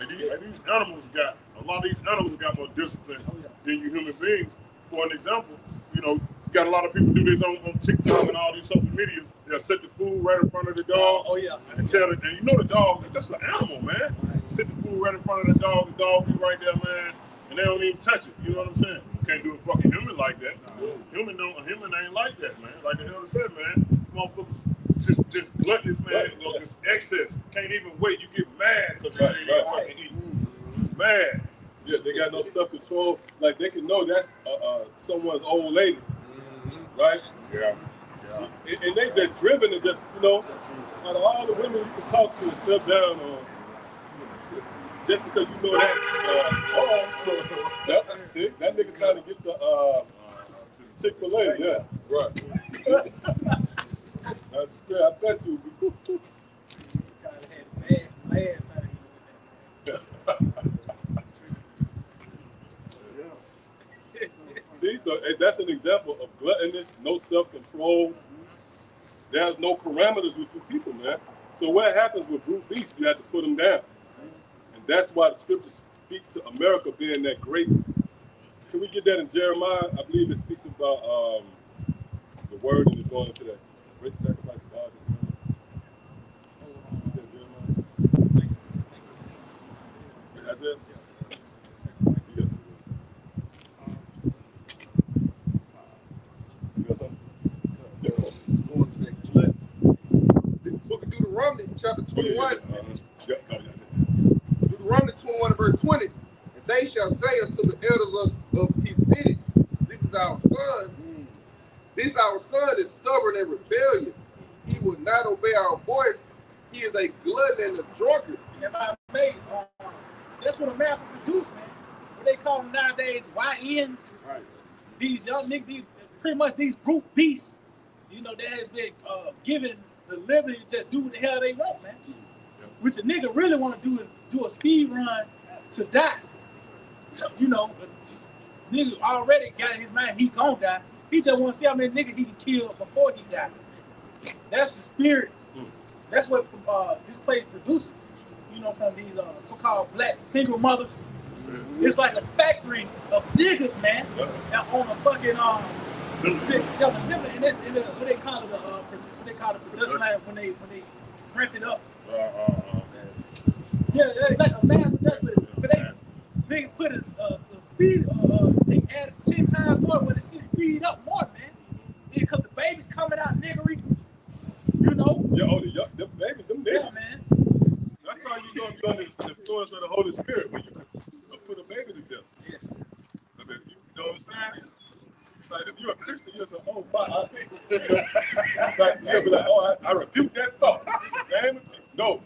And these animals a lot of these animals got more discipline than you human beings. For an example, got a lot of people do this on TikTok and all these social medias. They'll set the food right in front of the dog. And tell it, and the dog, that's an animal, man. Set the food right in front of the dog be right there, man. And they don't even touch it. You know what I'm saying? You can't do a fucking human like that. A human ain't like that, man. Like the elder said, man. Motherfuckers just gluttonous, man. Just excess. Can't even wait. You get mad because you ain't even fucking eat. Mad. Yeah, they got no self-control. Like, they can know that's someone's old lady, right? Yeah. And they just driven and just, out of all the women you can talk to and step down on, just because that's, see, that nigga trying to get the Chick-fil-A, yeah. Right. I bet you. See, so that's an example of gluttonous, no self-control. There's no parameters with you people, man. So what happens with brute beasts? You have to put them down. And that's why the scriptures speak to America being that great. Can we get that in Jeremiah? I believe it speaks about the word that is going into that great sacrifice of God. Is that Jeremiah? That's it? This is the book of Deuteronomy, chapter 21. Deuteronomy 21 and verse 20. And they shall say unto the elders of his city, this is our son. This our son is stubborn and rebellious. He will not obey our voice. He is a glutton and a drunkard. If I may, that's what America produced, man. What they call them nowadays, YNs. Right. These young niggas, pretty much these brute beasts, that has been given the liberty to just do what the hell they want, man. Which a nigga really want to do is do a speed run to die. Nigga already got in his mind he gonna die. He just want to see how many niggas he can kill before he die. That's the spirit. That's what this place produces. from these so-called black single mothers. It's like a factory of niggas, man. And on a fucking assembly, and that's what they call it the production line when they ramp it up. Yeah, it's like a mass production, but they put the speed. They added 10 times more, but the shit speed up more, man. Because the baby's coming out niggery, you know. Yeah, them babies, them niggas. Yeah, man. That's how you know you're under the influence of the Holy Spirit when you put a baby to death. Yes. I mean, you know what I'm saying? Like if you're a Christian, you're like, oh my, like you'll be like, oh, I rebuke that thought. No,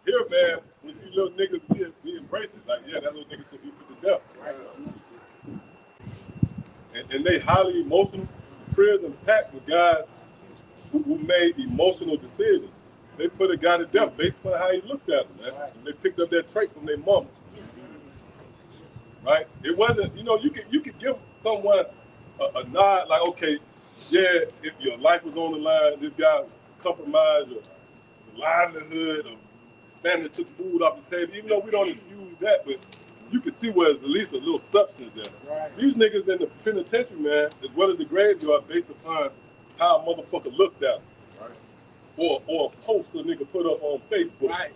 here, man, when you little niggas, we embrace it. Like, yeah, that little nigga should be put to death. And they highly emotional. Prison packed with guys who made emotional decisions. They put a guy to death based on how he looked at him, man. And they picked up that trait from their mama. Right? It wasn't, you could give someone a nod, like, okay, yeah, if your life was on the line, this guy compromised your livelihood, or family took food off the table, even though we don't excuse that, but you can see where there's at least a little substance there. Right. These niggas in the penitentiary, man, as well as the graveyard, based upon how a motherfucker looked at them. Right. Or a post a nigga put up on Facebook. Right.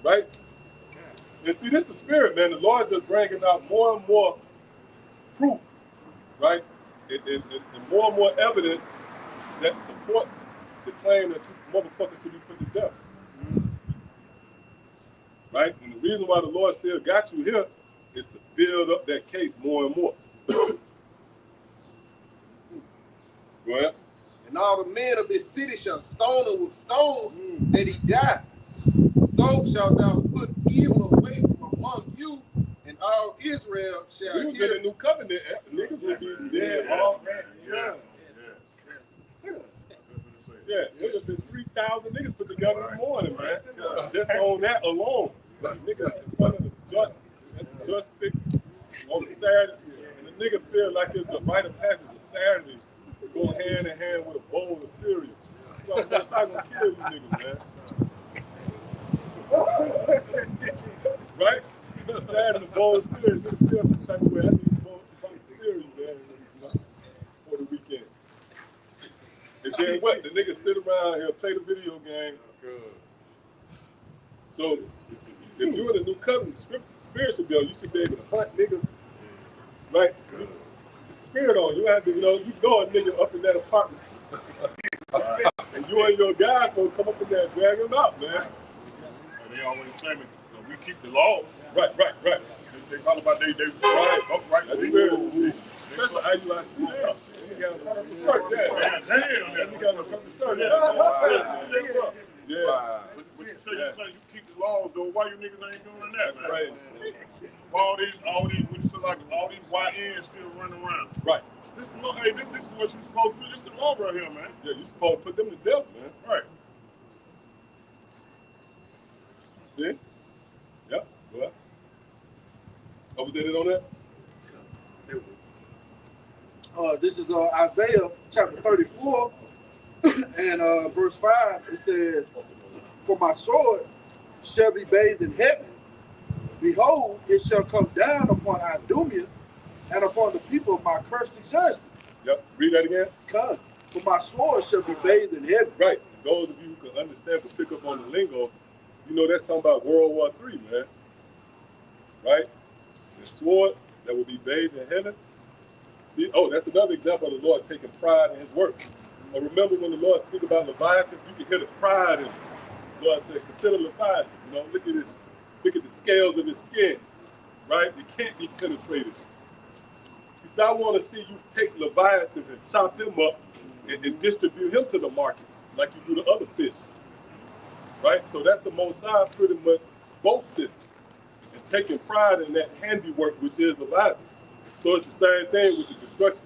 Right? And see, this the spirit, man. The Lord just bringing out more and more proof, right? And more and more evidence that supports the claim that you motherfuckers should be put to death. Right? And the reason why the Lord still got you here is to build up that case more and more. Go ahead. And all the men of this city shall stone him with stones that he die. So shalt thou put evil away from among you, and all Israel shall hear. We was in the new covenant. Niggas would be dead. Yeah, there's been 3,000 niggas put together in the morning, man. Just on that alone. Niggas in front of the justice on the Saturday, and the nigga feel like it's a rite of passage of Saturday go hand in hand with a bowl of cereal. So that's not gonna kill you niggas, man. Right? Saturday, a bowl of cereal, nigga feel some type of way. I need a bowl of cereal, man, for the weekend. And then what? The niggas sit around here, play the video game. So if you're in a new covenant, spiritual bill, you should be able to hunt niggas, right? Spirit on you have to, you know a nigga up in that apartment, and you and your guys gonna come up in there and drag him out, man. And they always claiming we keep the laws. Right. They talk about they right. That's spirit. Especially IUIC. You got a purple shirt there. Damn. You got a purple shirt there. Yeah. But you say you keep the laws, though. Why you niggas ain't doing that, man? Right. All these, when you say like all these YNs still running around. Right. This is what you're supposed to do. This is the law right here, man. Yeah, you supposed to put them to death, man. Right. See? Yep. Well. Oh, was that it on that? This is Isaiah chapter 34 and verse 5. It says, "For my sword shall be bathed in heaven. Behold, it shall come down upon Idumea and upon the people of my cursed judgment." Yep. Read that again. God, for my sword shall be bathed in heaven. Right. Those of you who can understand but pick up on the lingo, you know that's talking about World War III, man. Right? The sword that will be bathed in heaven. See, that's another example of the Lord taking pride in his work. And remember when the Lord speaks about Leviathan, you can hear the pride in it. The Lord said, consider Leviathan. Look at this. Look at the scales of his skin. Right? It can't be penetrated. He said, I want to see you take Leviathan and chop him up and distribute him to the markets like you do the other fish. Right? So that's the Most High pretty much boasting and taking pride in that handiwork, which is Leviathan. So it's the same thing with the destruction.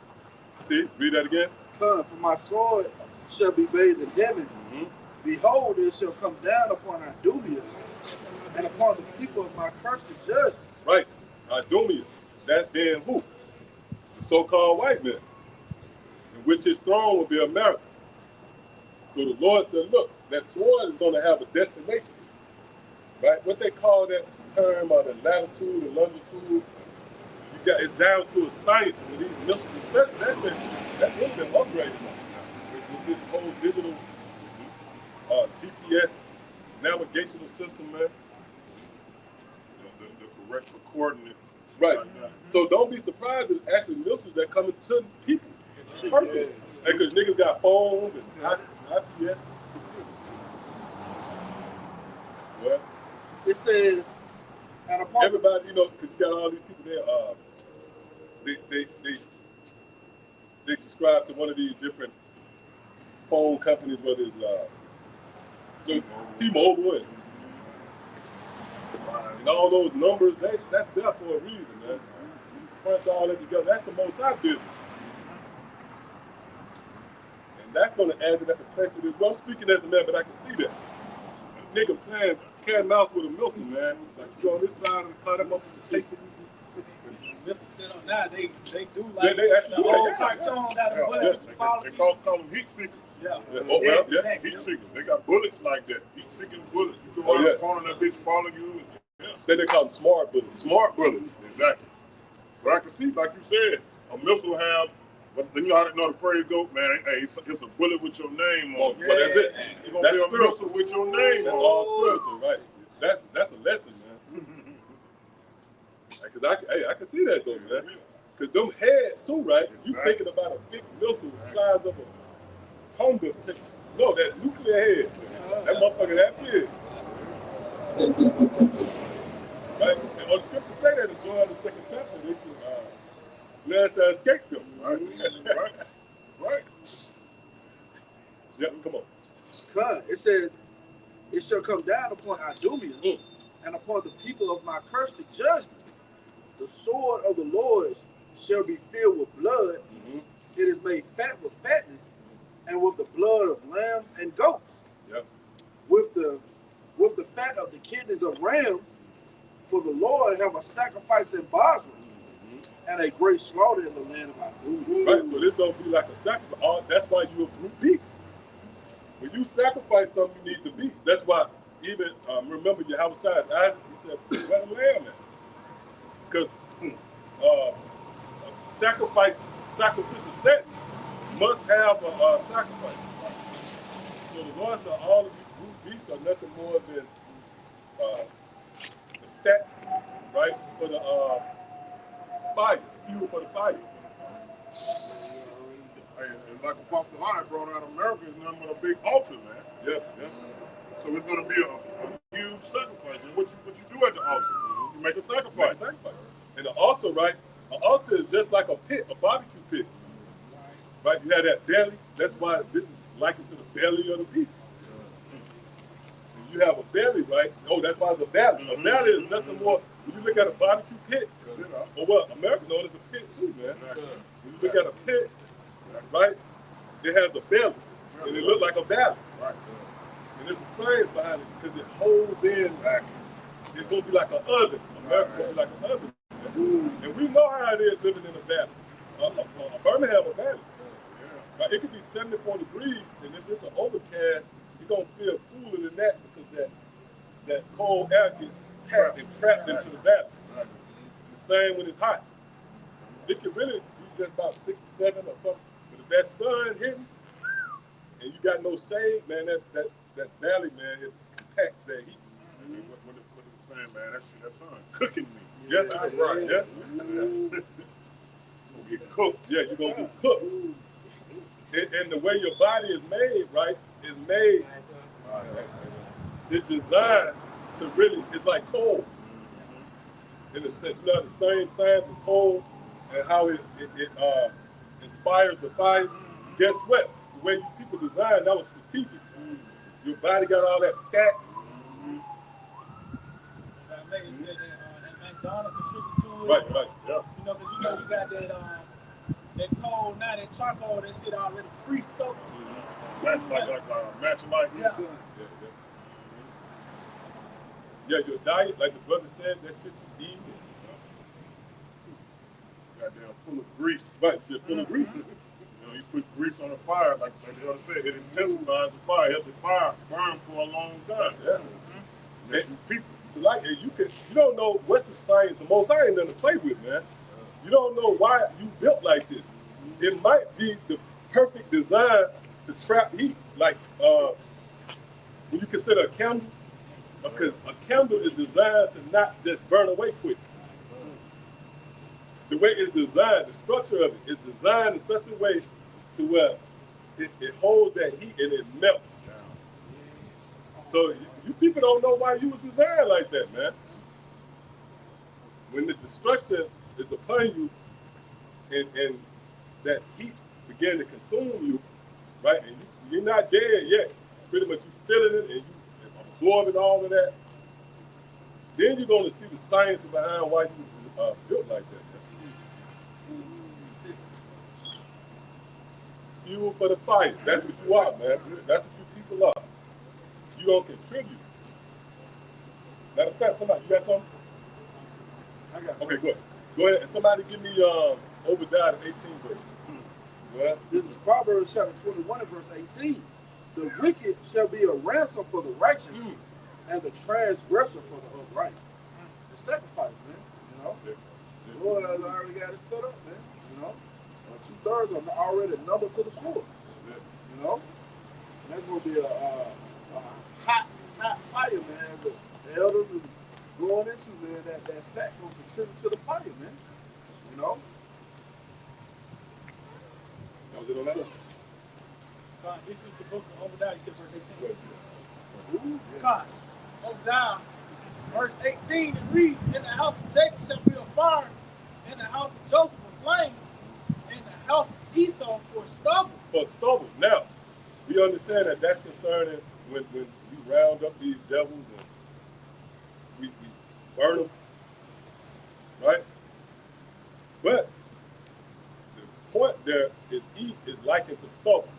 See, read that again. For my sword shall be bathed in heaven. Behold, it shall come down upon Idumea and upon the people of my cursed judgment. Right, Idumea. That being who? The so-called white man, in which his throne will be America. So the Lord said, look, that sword is going to have a destination. Right? What they call that term, the latitude and longitude, it's down to a science with these missiles, especially that's really been upgraded now. With this whole digital GPS navigational system, man. The correct coordinates. Right. So don't be surprised that actually missiles that come to people. Perfect. Because niggas got phones and IPS. Well, It says, and upon everybody, because you got all these people there, they subscribe to one of these different phone companies, whether it's T-Mobile and all those numbers, that's there for a reason, man. You punch all that together, that's the most I do. And that's going to add to that complexity. Well, I'm speaking as a man, but I can see that. Nigga playing cat and mouse with a missile, man. Like you on this side of the car, that motherfucker chasing you. Missiles sit on now. They do like They actually the do old that, cartoon got a bullet to follow. They call them heat seekers. Yeah. Oh, well, yeah. Exactly. Heat seekers. They got bullets like that. Heat seeking bullets. You go around the corner and that bitch follow you. Then they call them smart bullets. Smart bullets, exactly. But I can see, like you said, a missile have. But you know how the phrase go, man. Hey, it's a bullet with your name on. But that's it. It's gonna be a missile with your name That's on. all spiritual, right? That's a lesson, man. Because I can see that though, man. Because them heads too, right? You thinking about a big missile the size of a Honda chicken. No, that nuclear head. That motherfucker that big. Right? And the scriptures say that in John the 2nd chapter, they should let us escape them. Right? Right? Yep, come on. God, it says, it shall come down upon Idumea and upon the people of my curse to judgment. The sword of the Lord shall be filled with blood. It is made fat with fatness, and with the blood of lambs and goats. Yep. With the fat of the kidneys of rams, for the Lord have a sacrifice in Basra, and a great slaughter in the land of Idumea. Right, so this don't be like a sacrifice. That's why you a group beast. When you sacrifice something, you need the beast. That's why even remember Yahawashi, he said, "Where the lamb at?" Because sacrificial set must have a sacrifice. So the Lord said, all of these group beasts are nothing more than the fat, right, for the fire, fuel for the fire. And like Apostle High brought out, America is nothing but a big altar, man. Yeah. So it's going to be a huge sacrifice. And what you do at the altar? You make a sacrifice. And the altar, right? An altar is just like a pit, a barbecue pit. Right? You have that belly. That's why this is likened to the belly of the beast. And you have a belly, right? Oh, that's why it's a valley. A valley is nothing more. When you look at a barbecue pit, or what America knows as a pit too, man. When you look at a pit, right? It has a belly, and it looks like a valley. Right. And there's a science behind it because it holds in. It's gonna be like an oven. America's gonna be like an oven. And we know how it is living in a valley. Birmingham, a valley. Right? It could be 74 degrees, and if it's an overcast, you're gonna feel cooler than that because that cold air gets packed and trapped into the valley. The same when it's hot. It can really be just about 67 or something. But if that sun hitting and you got no shade, man, that valley, man, it packs that heat. What it was saying, man, that sun cooking me. Yeah, right. Yeah. You're gonna get cooked. Yeah, you're gonna be cooked. And the way your body is made, right, is made. It's designed to really. It's like coal. In a sense, you know the same science with coal and how it inspires the fire. Guess what? The way people designed that was strategic. Your body got all that fat. They said that McDonald's contributed to it. Right. Yeah. You know, because you got that coal now, that charcoal, that shit already pre-soaked. Like matching like Yeah, your diet, like the brother said, that shit you eat. Goddamn full of grease. Right, you're full of grease. You you put grease on the fire, like the other said, it intensifies the fire, helps the fire burn for a long time. Yeah. That's people. So like you don't know what's the science. The Most High ain't nothing to play with, man. You don't know why you built like this. It might be the perfect design to trap heat. Like when you consider a candle, because a candle is designed to not just burn away quick. The way it's designed, the structure of it is designed in such a way to where it holds that heat and it melts. So you people don't know why you was designed like that, man. When the destruction is upon you and that heat began to consume you, right? And you're not dead yet. Pretty much you feeling it and you absorbing all of that. Then you're going to see the science behind why you was built like that. Fuel for the fire. That's what you are, man. That's what you people are. You gonna contribute. Matter of fact, somebody, you got something? I got Okay, go ahead. Go ahead. And somebody give me Obadiah 18 verse. Go ahead. This is Proverbs chapter 21 and verse 18. The wicked shall be a ransom for the righteous, and the transgressor for the upright. The sacrifice, man. You know, the Lord has already got it set up, man. You know, 2/3 are already numbered to the sword. You know, and that's gonna be a hot fire, man. But the elders are going into, man, that fact will contribute to the fire, man. You know. That was it on that one? God, this is the book of Obadiah, you said verse 18. God, Obadiah, verse 18, it reads, in the house of Jacob shall be a fire, in the house of Joseph a flame, in the house of Esau for stubble. For stubble. Now, we understand that that's concerning when we round up these devils and we burn them, right? But the point there is heat is likened to stubble.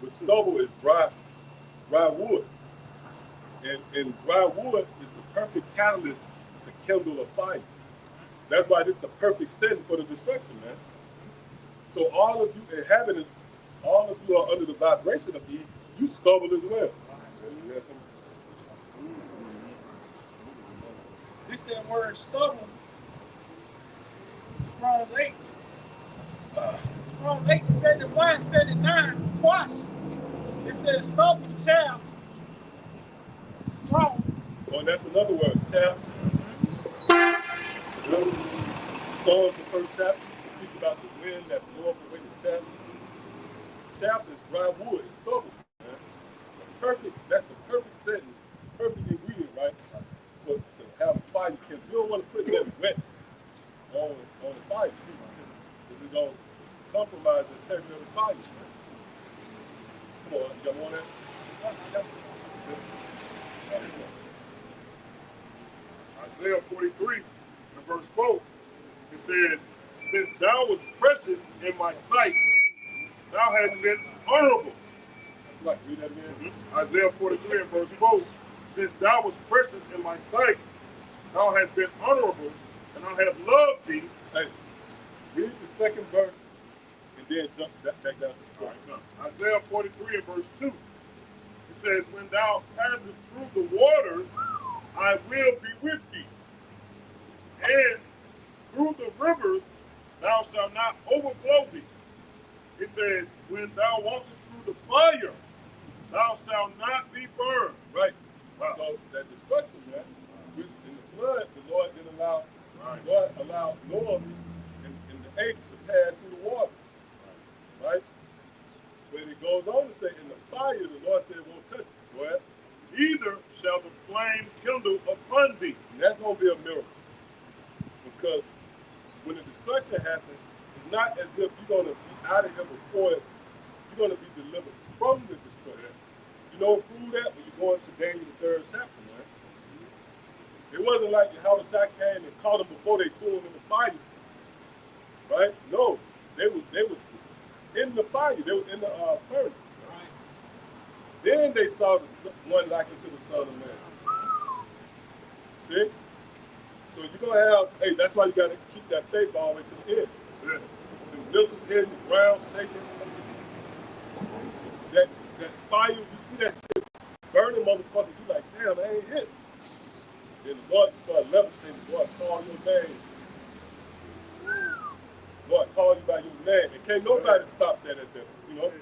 But stubble is dry wood. And dry wood is the perfect catalyst to kindle a fire. That's why this is the perfect setting for the destruction, man. So all of you inhabitants, all of you are under the vibration of heat. You stubble as well. This that word stubble, Strong's 8. Strong's 8, 71, 79, quash. It says stubble, chaff, strong. Oh, and that's another word, chaff. Psalms, the first chapter, speaks about the wind that blows away the chaff. Chaff is dry wood, it's stubble, man. That's the perfect setting, perfect ingredient, right? To have a fire. You don't want to put that wet on the fire, because it's going to compromise the integrity of the fire, man. Come on, you got more on that? Isaiah 43 and verse 4, it says, since thou was precious in my sight, thou hast been honorable. That's like, read that again. Isaiah 43 and verse 4, since thou was precious in my sight, thou hast been honorable, and I have loved thee. Hey, read the second verse, and then jump back down to the first. Isaiah 43 and verse 2, it says, when thou passest through the waters, I will be with thee. And through the rivers, thou shalt not overflow thee. It says, when thou walkest through the fire, thou shalt not be burned. Right. Wow. So that destruction, man, which in the flood, the Lord didn't allow, God allowed Noah and the eighth to pass through the water. Right? But it goes on to say, in the fire, the Lord said it won't touch it. Go ahead. Neither shall the flame kindle upon thee. And that's going to be a miracle. Because when the destruction happens, it's not as if you're going to be out of here before it. You're going to be delivered from the destruction. You know who that? When you go into Daniel the 3rd chapter, man. It wasn't like Yahawashi came and caught them before they threw them in the fire. Right? No. They was in the fire. They were in the furnace. Right? Then they saw the one likened to the Son of Man. See? So you're going to have, hey, that's why you got to keep that faith all the way to the end. missiles hitting the ground, shaking. That fire, you see that shit burning, motherfucker. You like, damn, I ain't hit. Then the Lord start levitating. Lord call your name. Lord call you by your name. And can't nobody stop that at that, you know?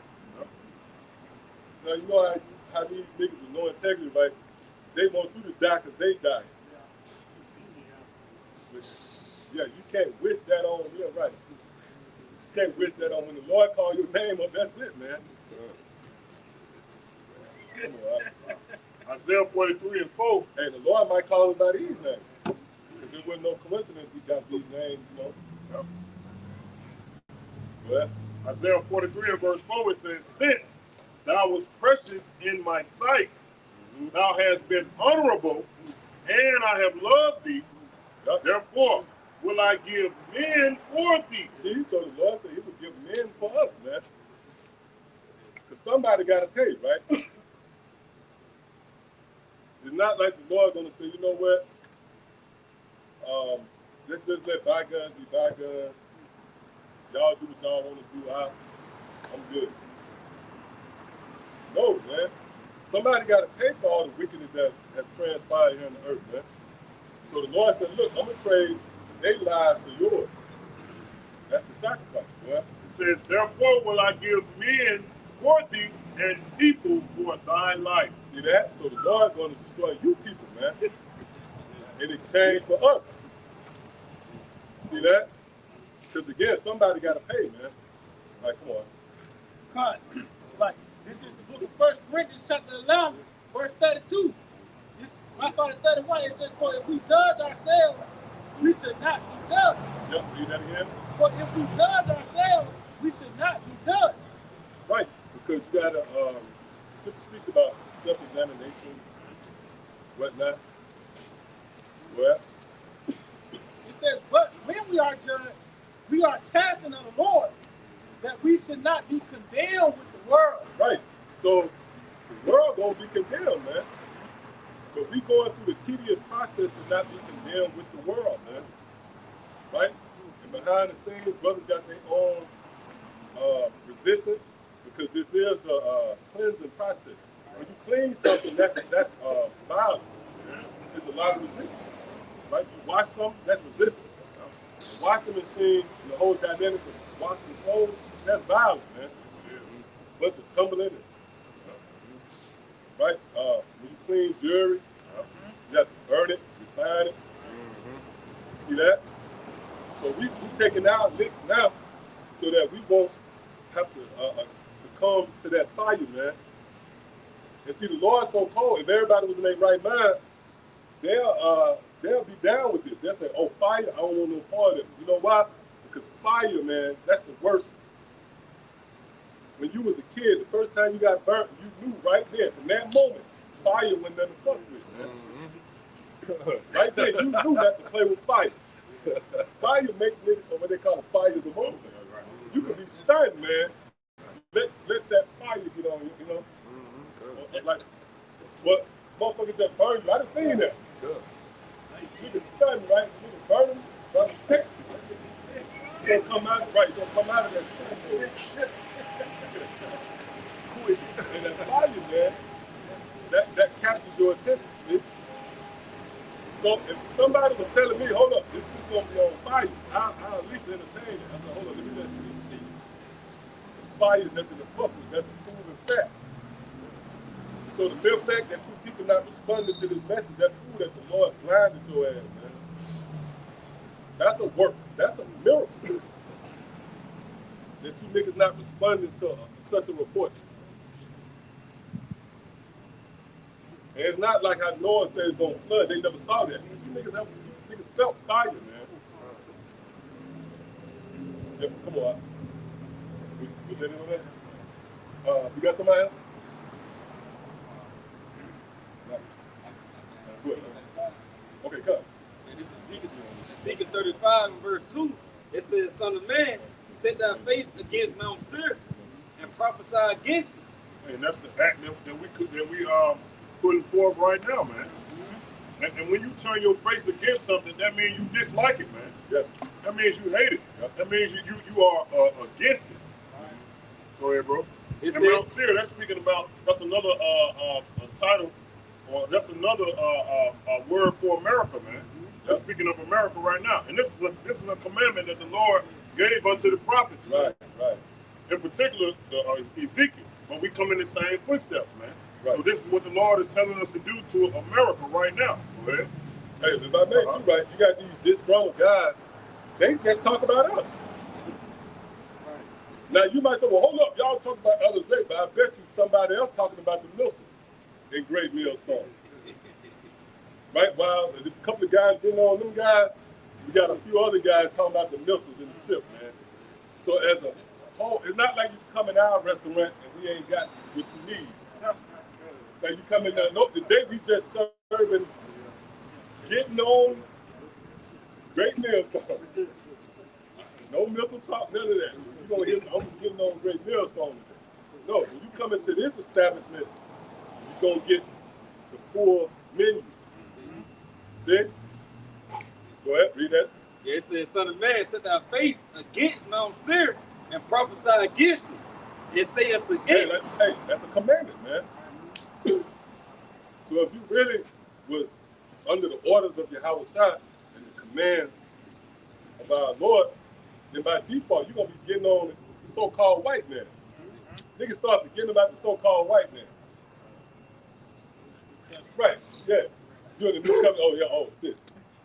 Now, you know how these niggas with no integrity, right? They want you to die because they died. But, yeah, you can't wish that on. Yeah, right. You can't wish that on when the Lord call your name up. That's it, man. Isaiah 43:4. Hey, the Lord might call us by these names. Because there was no coincidence we got these names, you know. Yep. Well, Isaiah 43:4, it says, since thou was precious in my sight, thou hast been honorable, and I have loved thee. yep. Therefore will I give men for thee. See, so the Lord said he would give men for us, man. Because somebody got to pay, right? It's not like the Lord's going to say, you know what? Let's just let bygones be bygones. Y'all do what y'all want to do. I'm good. No, man. Somebody got to pay for all the wickedness that have transpired here on the earth, man. So the Lord said, look, I'm going to trade their lives for yours. That's the sacrifice, man. It says, therefore will I give men for thee and people for thy life. See that? So the Lord's going to destroy you people, man, in exchange for us. See that? Because again, somebody got to pay, man. Like, come on. God, like, this is the book of 1 Corinthians chapter 11, verse 32. When I started 31, it says, for if we judge ourselves, we should not be judged. Yep, read that again. But if we judge ourselves, we should not be judged. Right, because you got to, Scripture speaks about self-examination, whatnot. Well, It says, but when we are judged, we are chastened of the Lord, that we should not be condemned with the world. right. So the world going to be condemned, man. But we going through the tedious process to not be condemned with the world, man. Right? And behind the scenes, brothers got their own resistance, because this is a cleansing process. When you clean something, that's violent. There's a lot of resistance. Right? You wash something, that's resistance. The washing machine, the whole dynamic of washing clothes, that's violent, man. Bunch of tumbling in. Right? When you clean jewelry, you have to burn it, refine it. See that? So we taking our licks now so that we won't have to succumb to that fire, man. And see, the Lord's so cold. If everybody was in their right mind, they'll be down with this. They'll say, oh, fire, I don't want no part of it. You know why? Because fire, man, that's the worst. When you was a kid, the first time you got burnt, you knew right there, from that moment, fire wasn't nothing to fuck with, man. Right there, you knew not to play with fire. Fire makes niggas, what they call a fire the moment. You could be stunned, man. Let that fire get on you, you know? Like, what motherfuckers just burn you. I done seen that. You can stun, right? You can burn them, by mistake. You're gonna come out, right? You're gonna come out of that stun. And that fire, man, that captures your attention. See? So if somebody was telling me, hold up, this is gonna be on fire, I'll at least entertain it. I said, hold up, let me just see. Fire is nothing to fuck with. That's a proven fact. So the mere fact that two people not responding to this message, that proves that the Lord blinded your ass, man. That's a work. That's a miracle. That two niggas not responding to such a report. And it's not like how Noah said it's gonna flood. They never saw that. Two niggas felt fire, man. Yeah, come on. We let it on that. You got somebody else? Okay, come. And this is Ezekiel 35 and verse 2. It says, son of man, set thy face against Mount Seir and prophesy against it. And that's the act that we putting forth right now, man. And when you turn your face against something, that means you dislike it, man. Yeah. That means you hate it. That means you are against it. Go ahead, bro. It's And Mount Seir, that's speaking about, that's another title, or that's another word for America, man. That's speaking of America right now. And this is a commandment that the Lord gave unto the prophets, man. Right. In particular, Ezekiel. But we come in the same footsteps, man. Right. So this is what the Lord is telling us to do to America right now. Go ahead. Hey, if I may too, right, you got these disgruntled guys, they just talk about us. Now you might say, well, hold up, y'all talk about others, but I bet you somebody else talking about the Mills in Great Millstone. Right? While a couple of guys getting on them guys, we got a few other guys talking about the Mills in the ship, man. So as a whole, it's not like you come in our restaurant and we ain't got what you need. Like you come in there, nope, today we just serving, getting on Great Millstone. No missile talk, none of that. You're gonna hear, I'm getting on Great Millstone today. No, when you come into this establishment, you're gonna get the full menu. See? Go ahead, read that. Yeah, it says, Son of man, set thy face against Mount Seir and prophesy against it. And say unto it. Hey, that's a commandment, man. So if you really was under the orders of Yahawashi and the commands of our Lord, then by default, you're going to be getting on the so-called white man. Niggas start forgetting about the so-called white man. Right, yeah. You're the new covenant. Oh, yeah, oh, shit.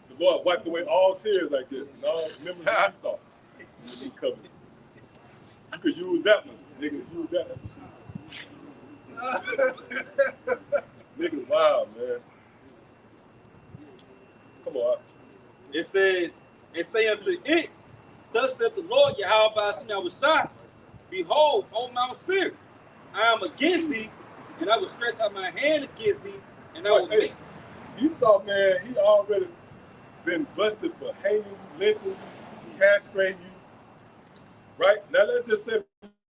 The Lord wiped away all tears like this and all memories of Esau in the new covenant. You could use that one. Niggas use that. Niggas wild, man. Come on. It says, and say unto it, thus saith the Lord Yahawashi, behold, O Mount Seir, I am against thee, and I will stretch out my hand against thee, and I will make. Esau, man, he already been busted for hanging you, lynching you, castrating you. Right? Now let's just say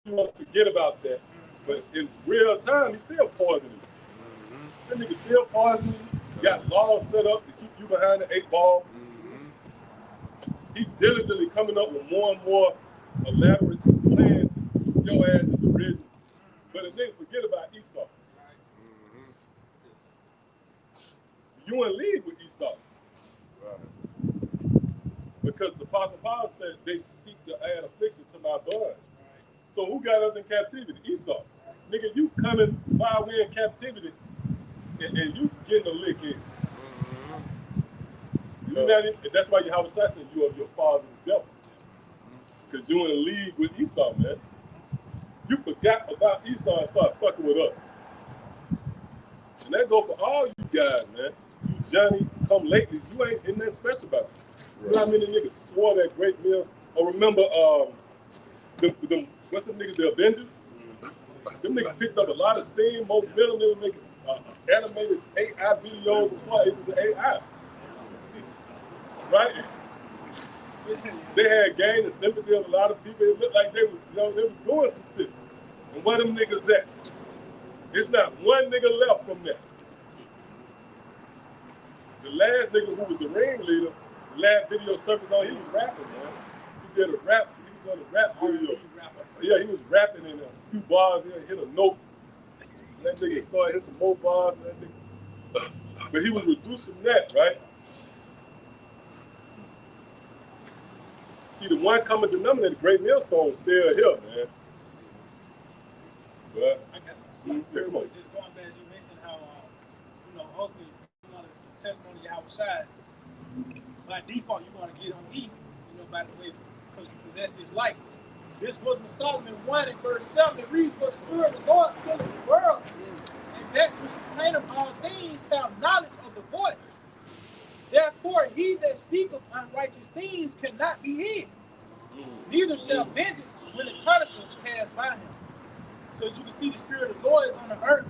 you want to forget about that. But in real time, he's still poisoning you. That nigga still poisoning you. Got laws set up to keep you behind the 8 ball. He diligently coming up with more and more elaborate plans to keep your ass in prison. But the nigga forget about Esau. You in league with Esau. Because the Apostle Paul said they seek to add affliction to my blood. So who got us in captivity? Esau. Nigga, you coming while we're in captivity and you getting a lick in. You not even, that's why Yahawashi said you are your father the devil. Because you in league with Esau, man. You forgot about Esau and start fucking with us. And that go for all you guys, man. You Johnny come lately, you ain't in that special about you. You know how many niggas swore that great meal? Or remember what's them niggas, the Avengers? Them niggas picked up a lot of steam, momentum. They were making animated AI videos before it was an AI. Right? They had gained the sympathy of a lot of people. It looked like they was, they were doing some shit. And where them niggas at? There's not one nigga left from that. The last nigga who was the ringleader, the last video surfaced on, he was rapping, man. He did a rap, he was on a rap video. Yeah, he was rapping in a few bars, he hit a note. That nigga started hitting some more bars, that nigga. But he was reducing that, right? See, the one common denominator, Great Millstone, is still here, man. But I got some. yeah, come on. Just going back, as you mentioned how, ultimately, the testimony of Yahawashi, by default, you're going to get on E, by the way, because you possess this life. This was when Solomon 1 and verse 7. It reads, for the Spirit of the Lord filleth the world, and that which containeth all things have knowledge of the voice. Therefore, he that speaketh unrighteous things cannot be hid. Neither shall vengeance when the punisher pass by him. So as you can see, the Spirit of the Lord is on the earth.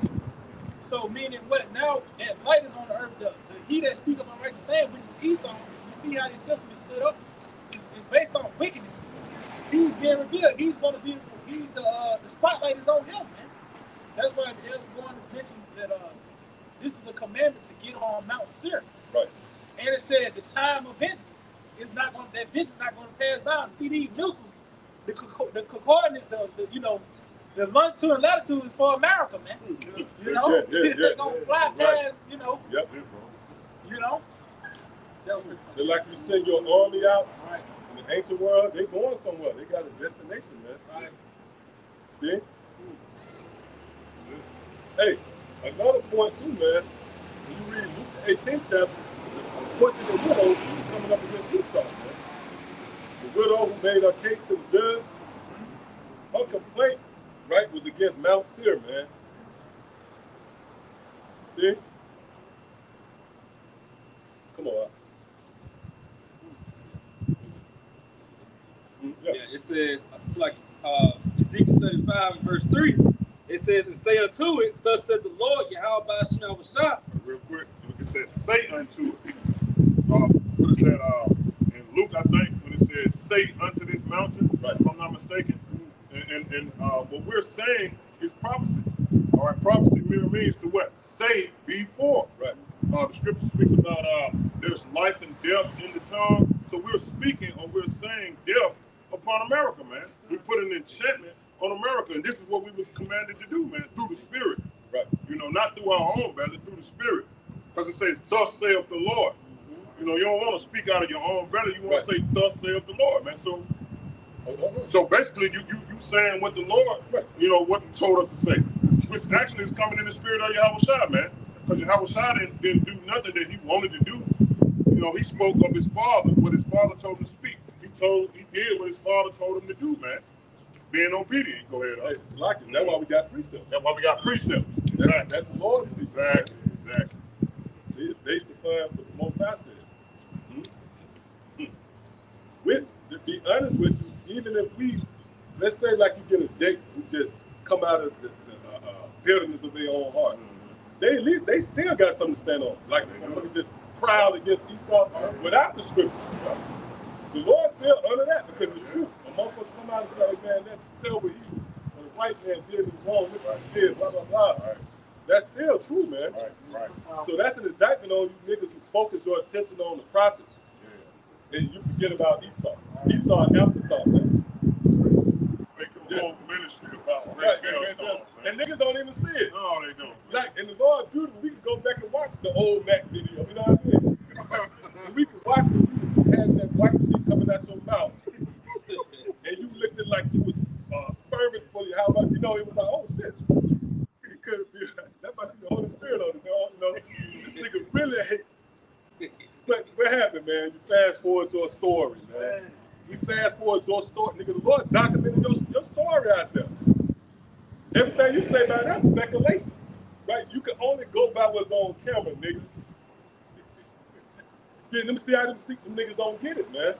So meaning what? Now that light is on the earth, he that speaketh unrighteous things, which is Esau, you see how this system is set up? It's based on wickedness. He's being revealed. He's going to be, the spotlight is on him, man. That's why there's one mention that this is a commandment to get on Mount Seir. Right. And it said the time of vengeance. it's not going. That this is not going to pass by. See these missiles, the coordinates, the the longitude and latitude is for America, man. You know, they're gonna fly past. You know. Yep. You know. That was pretty much They're like you send your army out. Right. In the ancient world, they going somewhere. They got a destination, man. Right. See? Hey, another point too, man. When you read Luke the 18th chapter, the point to the widow is coming up against Esau, man. The widow who made her case to the judge, her complaint, right, was against Mount Seir, man. See? Come on. Yeah, it says, it's like Ezekiel 35 verse 3. It says, and say unto it, thus said the Lord, Yahawashi. Real quick, it says, say unto it. What is that? In Luke, I think, when it says, say unto this mountain, right, if I'm not mistaken. And what we're saying is prophecy. All right, prophecy merely means to what? Say before. Right. The scripture speaks about there's life and death in the tongue. So we're speaking or we're saying death upon America, man. We put an enchantment on America, and this is what we was commanded to do, man, through the Spirit. Right. You know, not through our own belly, through the Spirit. Because it says, thus saith the Lord. You know, you don't want to speak out of your own belly. You want to say, thus saith the Lord, man. So basically, you saying what the Lord, you know, what he told us to say. Which actually is coming in the spirit of Yahawashi, man. Because Yahawashi didn't do nothing that he wanted to do. You know, he spoke of his father, what his father told him to speak. He did what his father told him to do, man. Being obedient. Go ahead. Hey, it's like it. That's why we got precepts. That's why we got precepts. Exactly. That's the Lord's precepts. Exactly. See, it's based upon what the Most High said. Which, to be honest with you, even if we, let's say like you get a Jake who just come out of the bitterness of their own heart, they still got something to stand on. Like somebody just proud against Esau without the scripture. The Lord still honor that because it's true. A motherfucker come out and say, man, that's still what he, when a white man did, he wrong, look what he did, blah, blah, blah. Right. That's still true, man. Right. So that's an indictment on you niggas who focus your attention on the prophets. Yeah. And you forget about Esau. Esau an afterthought, man. Make a whole ministry about and niggas don't even see it. No, they don't. Like, and the Lord beautiful, we can go back and watch the old Mac video, you know what I mean? And we can watch when you just had that white shit coming out your mouth. And you looked at like you was fervent for you. How about, you know, it was like, oh shit. It could be, that might be the Holy Spirit on it, you know? This nigga really hate. But what happened, man? You fast forward to a story, man. You fast forward to a story, nigga. The Lord documented your story out there. Everything you say about that's speculation, right? You can only go by what's on camera, nigga. See, let me see how them niggas don't get it, man.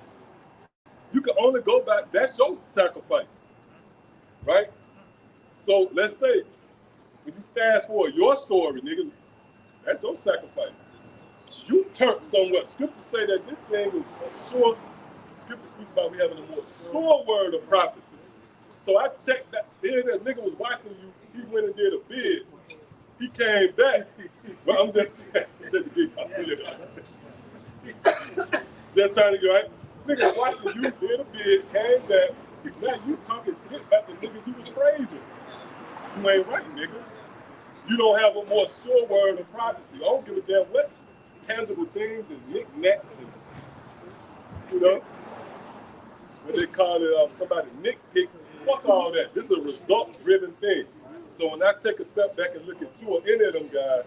You can only go by, that's your sacrifice, right? So let's say, when you fast forward your story, nigga, that's your sacrifice. You turned somewhat. Scripture say that this thing is sure. Scripture speaks about we having a more sure word of prophecy. So I checked that. Then that nigga was watching you. He went and did a bid. He came back. Well, I'm just to just trying to get right. Nigga watching you did a bid, came back. Now you talking shit about the niggas you was praising. You ain't right, nigga. You don't have a more sure word of prophecy. I don't give a damn what tangible things and knick-knacks and, you know, what they call it, somebody nitpick. Fuck all that. This is a result-driven thing. So when I take a step back and look at you or any of them guys,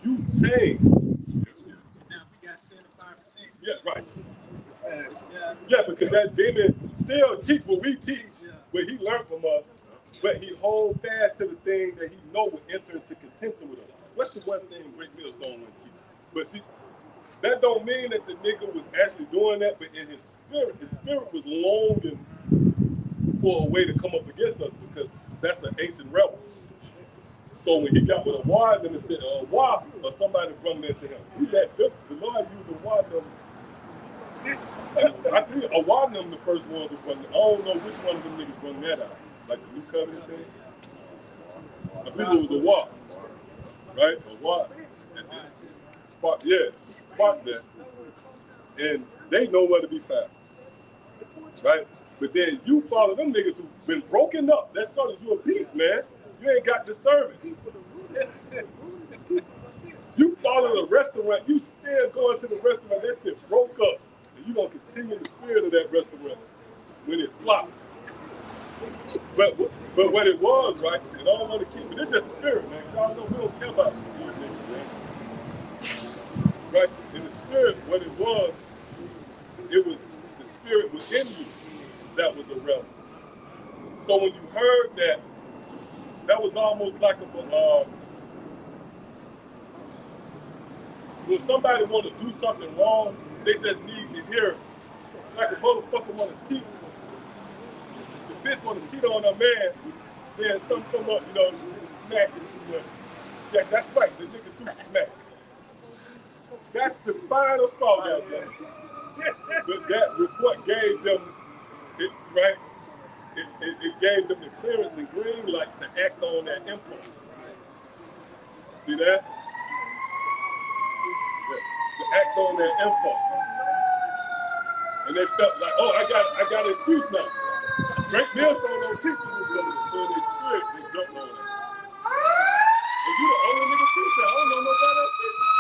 you change. Now we got 75%. Yeah, right. Yeah, because that demon still teach what we teach, what he learned from us, but he holds fast to the thing that he know will enter into contention with us. What's the one thing Great Mills don't want to teach? But see, that don't mean that the nigga was actually doing that, but in his spirit was longing for a way to come up against us because that's an ancient rebel. So when he got with a wad and said a wad or somebody brought that to him, he let the Lord used a wad. I think a wad them the first one to bring it. I don't know which one of them niggas brought that out, like the new covenant thing. I think it was a wad, right? A wad. Spark that. And they nowhere to be found. Right? But then you follow them niggas who've been broken up. That's sort of you a beast, man. You ain't got discernment. You follow the restaurant, you still going to the restaurant, that shit broke up. And you gonna continue the spirit of that restaurant when it's sloppy. But what it was, right, and I don't want to keep it, it's just the spirit, man. Y'all know we don't care about these niggas, man. Right? In the spirit, what it was the spirit within you that was irrelevant. So when you heard that, that was almost like when somebody want to do something wrong, they just need to hear it. Like a motherfucker want to cheat. The bitch want to cheat on a man, then some come up, smack it too much. Yeah, that's right, the nigga do smack. That's the final straw out there. But that report gave them, it gave them the clearance and green light to act on that impulse. See that? To act on that impulse. And they felt like, oh, I got an excuse now. Great millstone don't teach the newcomers. So in their spirit, they jumped on it. And you the only nigga teach that. I don't know nobody else teach that.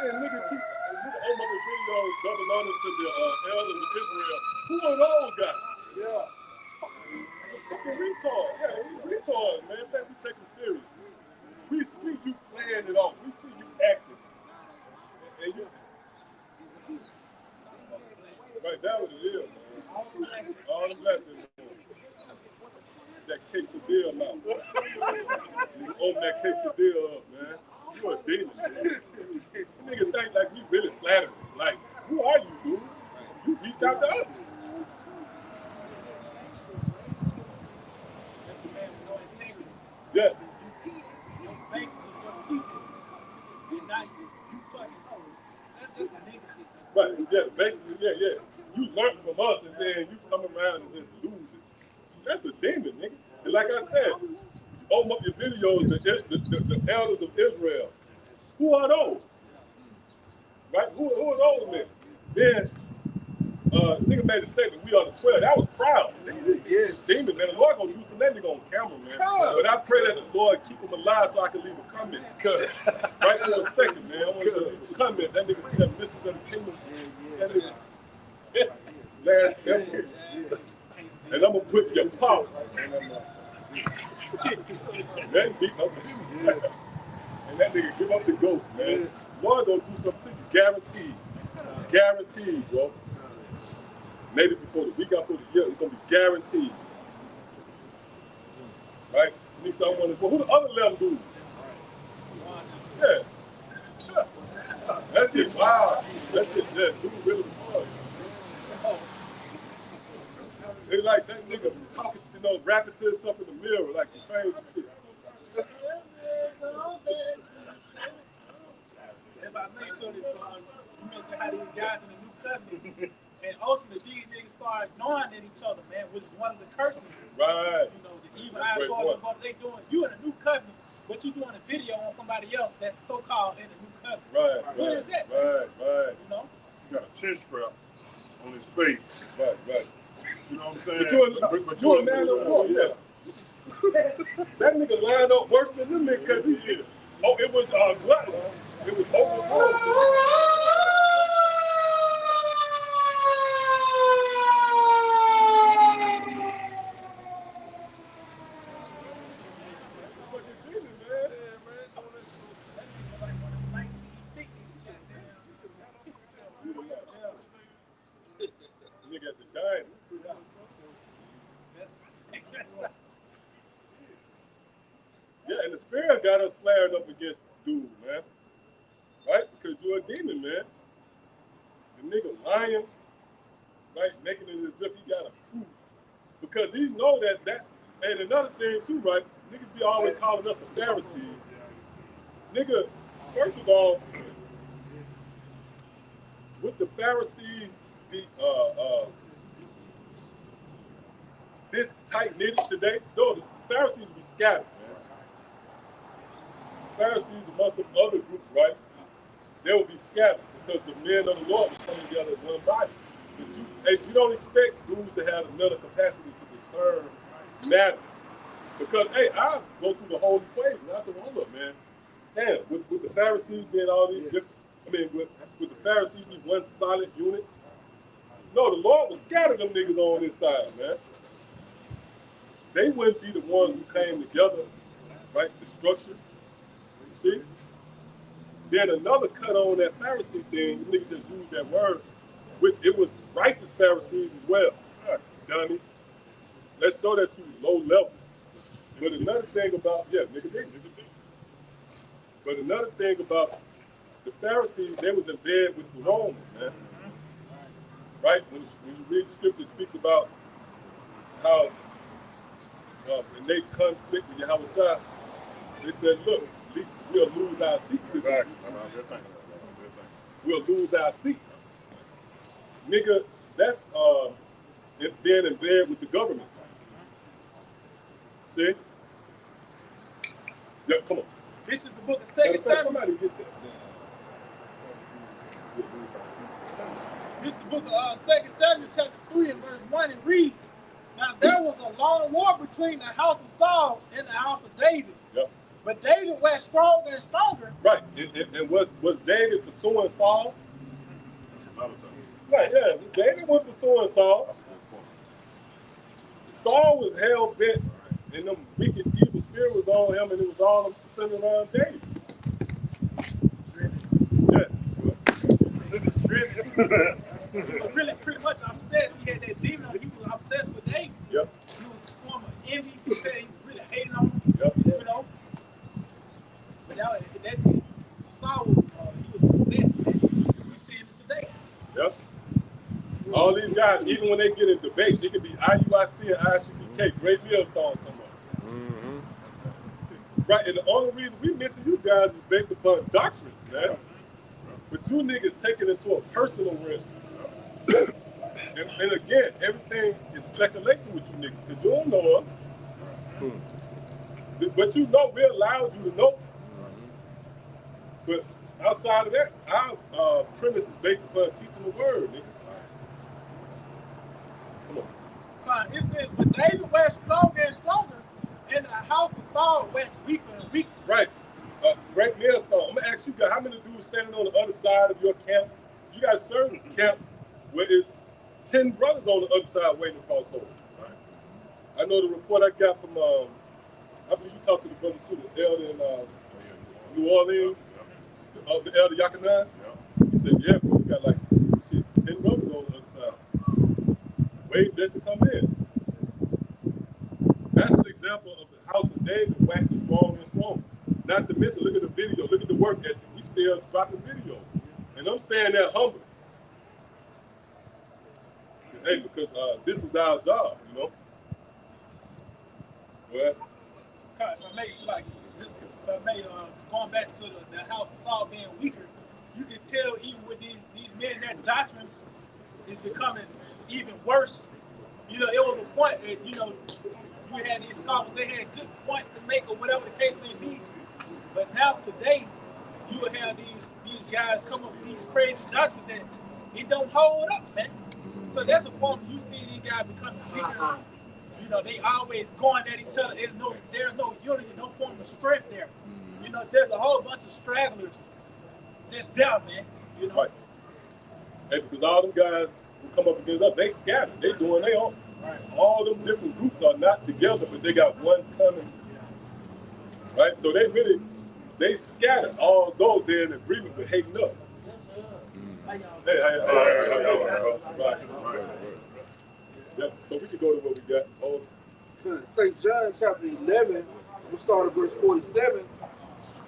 Man, nigga open up his videos, double honor to the elders of Israel. Who are those guys? Yeah. Fucking retard. Yeah, we retard, man. Think we take him serious. We see you playing it off. We see you acting. And you... Right, that was it is, man. All the black people. That quesadilla mouth. You open that quesadilla up, man. You a demon, man. Nigga think like we really flattering. Like, who are you, dude? You reached out to us. That's a man with no integrity. Yeah. Your basis of your teaching, you're nice, you fucking hoe. That's some nigga shit. Right, yeah, basically, yeah. You learn from us and then you come around and just lose it. That's a demon, nigga. And like I said, you open up your videos, the elders of Israel. Who are those? Right? Who are those men? Then, nigga made a statement, we are the 12. That was proud. Yes. Demon, man. The Lord gonna do some that nigga on camera, man. But I pray that the Lord keep him alive so I can leave a comment. Right for a second, man. I want to leave a comment. That nigga see that Mysteries of the Kingdom. That nigga. Last episode. And I'm gonna put your power. That beat up. And that nigga give up the ghost, man. Lord gonna do something to you, guaranteed. Guaranteed, bro. Maybe before the week after the year, it's gonna be guaranteed. Right? At least I want to go. Who the other 11 dudes? Yeah. That's it. Wow. That's it. That dude really was. They like that nigga talking, rapping to himself in the mirror like the crazy shit. If I may tell this, you mentioned how these guys in the new covenant, and ultimately these niggas start gnawing at each other, man, which is one of the curses. Right. The evil eye towards what they doing. You in a new covenant, but you doing a video on somebody else that's so-called in the new covenant. Right. What is that? Right. He got a chin strap on his face. Right. You know what I'm saying? But you a man of war, yeah. That nigga lined up worse than them niggas because he is. Oh, it was glutton. It was overboard. Nigga at the diner. Yeah, and the spirit got us flared up against dude, man. Right? Because you're a demon, man. The nigga lying, right? Making it as if he got a proof. Because he know that, and another thing too, right? Niggas be always calling us the Pharisees. Nigga, first of all, with the Pharisees be this tight knitted today, no, the Pharisees would be scattered, man. The Pharisees amongst the other groups, right? They would be scattered because the men of the Lord would come together as one body. But you don't expect dudes to have the mental capacity to discern matters. Because, hey, I go through the whole equation. I said, well, hold up, man. Damn, with the Pharisees being all these different, with the Pharisees being one solid unit, no, the Lord would scatter them niggas on this side, man. They wouldn't be the ones who came together, right? The structure, you see? Then another cut on that Pharisee thing, niggas just used that word, which it was righteous Pharisees as well. Dummies. Let's show that you low level. But another thing about, But another thing about the Pharisees, they was in bed with the Romans, man. Right? When you read the scripture, it speaks about how when they conflict with Yahawashi, they said, look, at least we'll lose our seats. Exactly. We'll lose our seats. Nigga, that's being in bed with the government. See? Yeah, come on. This is the book of 2 Samuel. Somebody get that. This is the book of 2 Samuel chapter 3 and verse 1. It reads, now there was a long war between the house of Saul and the house of David. Yep. But David was stronger and stronger. Right. And was David pursuing Saul? That's another thing. Right, yeah. David was pursuing Saul. That's a good point. Saul was hell bent, and them wicked evil spirit was on him, and it was all centered around David. He was driven. He was really pretty much obsessed. He had that demon. He was obsessed with David. Yep. He was a form of envy. You could tell he was really hating on him. Yep. You know. But that Saul was he was possessed. Man. We see it today. Yep. All these guys, even when they get in debates, they could be IUIC and ICBK. Great millstone come up. Mm-hmm. Right, and the only reason we mention you guys is based upon doctrines, man. But you niggas take it into a personal risk. and again, everything is speculation with you niggas, because you don't know us. But you know, we allowed you to know. But outside of that, our premise is based upon teaching the word, nigga. Come on. It says, but David was stronger and stronger, and the house of Saul was weaker and weaker. Right. Great millstone. I'm gonna ask you guys, how many dudes standing on the other side of your camp? You got certain camps where it's 10 brothers on the other side waiting to cross over. Right. I know the report I got from I believe you talked to the brother too, the elder in New Orleans, the elder Yahawah. He said, yeah, bro, we got like 10 brothers on the other side. Wait just to come in. That's an example of the house of David waxing stronger and stronger. Not to mention, look at the video, look at the work ethic. We still dropping videos. And I'm saying that humbly. Hey, because this is our job, you know? Well, If I may, going back to the house of Saul being weaker, you can tell even with these men, that doctrines is becoming even worse. You know, it was a point that, you know, you had these scholars, they had good points to make or whatever the case may be. But now today, you will have these guys come up with these crazy doctrines that it don't hold up, man. So that's a form you see these guys becoming weaker. You know, they always going at each other. There's no unity, no form of strength there. You know, there's a whole bunch of stragglers just down, man. You know. Right. Hey, because all them guys who come up against us, they scattered. They doing their own. Right. All them different groups are not together, but they got one coming. Right? So they scattered. All those they're in agreement with hating us. Hey, right. Yep. So we can go to what we got. St. John chapter 11, we'll start at verse 47.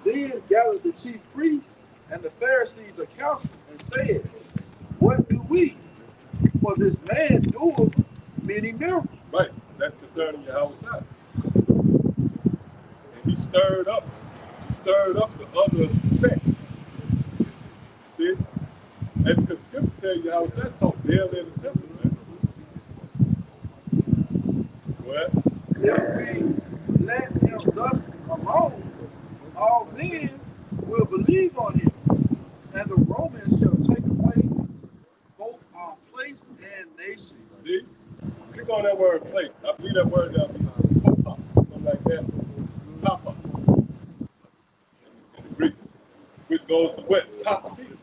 Then gathered the chief priests and the Pharisees a council and said, what do we? For this man doeth many miracles. Right. That's concerning Yahawashi. And he stirred up the other sects. See? And because the scripture tell you Yahawashi taught daily in the temple, man. What? If we let him thus alone, all men will believe on him, and the Romans shall take away both our place and nation. See? Click on that word place. I believe that word down be topos, something like that. Topos. In the Greek. Which goes to what? Top seats.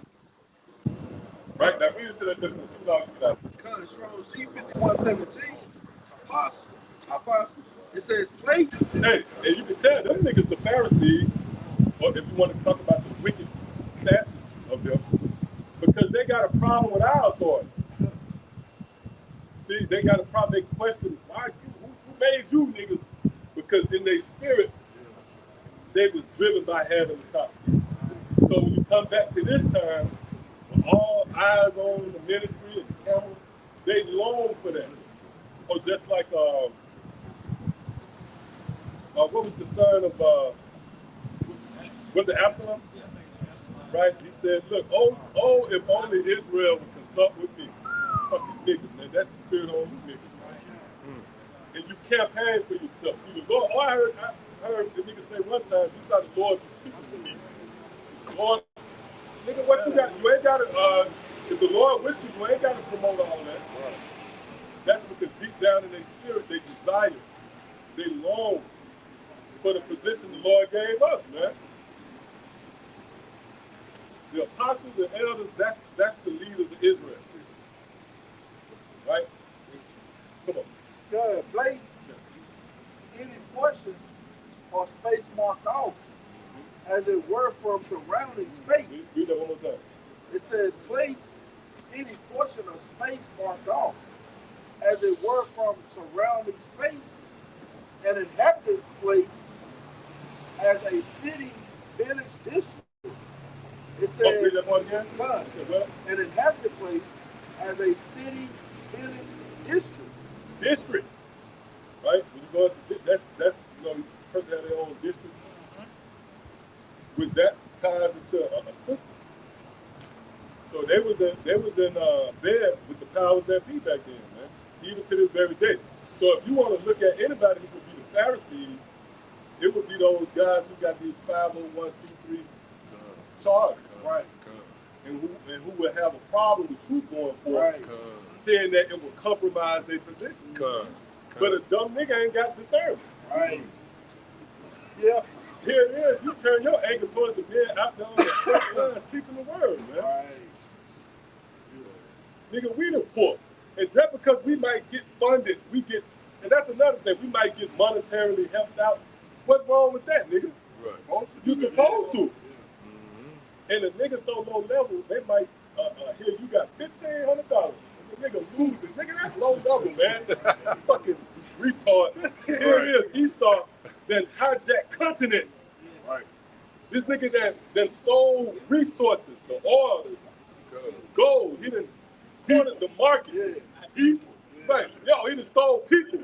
Right? Now read it to that difference. Because Strong's G5117, topos, it says place. Hey, and you can tell them niggas the Pharisees, or if you want to talk about the wicked facet of them, because they got a problem with our authority. See, they got a problem. They question why you, who made you niggas? Because in their spirit, they was driven by having the top seat. So when you come back to this time, with all eyes on the ministry and the cameras, they long for that. Or just like what was the son of was it Absalom? Right? He said, look, oh, if only Israel would consult with me. Fucking niggas, man. That's the spirit on you niggas. And you campaign for yourself. You the Lord, I heard the nigga say one time, you saw the Lord be speaking to me. Lord, nigga, what you got? You ain't gotta if the Lord with you, you ain't gotta promote all that. Right. That's because deep down in their spirit, they desire, they long for the position the Lord gave us, man. The apostles and elders, that's the leaders of Israel. Right? Come on. Good place. Any portion or space marked off, as it were from surrounding space. Read that one more time. It says place any portion of space marked off, as it were from surrounding space, an inhabited place as a city, village, district. It says, read that one again. An inhabited place as a city, village, district. District, right? When you go into that's you know, the person has their own district, which that ties into a system. So they was in bed with the powers that be back then, man. Even to this very day. So if you want to look at anybody who could be the Pharisees, it would be those guys who got these 501c3 charges, right? And who would have a problem with truth going forward, right? Saying that it would compromise their position. But a dumb nigga ain't got discernment. Right. Yeah. Here it is. You turn your anger towards the man out there on the front lines teaching the word, man. Right. Nigga, we the poor. And just because we might get funded, and that's another thing, we might get monetarily helped out. What's wrong with that, nigga? Right. You supposed to. And a nigga so low level, they might here you got $1,500. The nigga losing. Nigga, that's low level, man. Fucking retard. Here it is. Esau that hijacked continents. Right. This nigga that stole resources, the oil, gold. He done cornered the market. People. Right. Yo, he done stole people.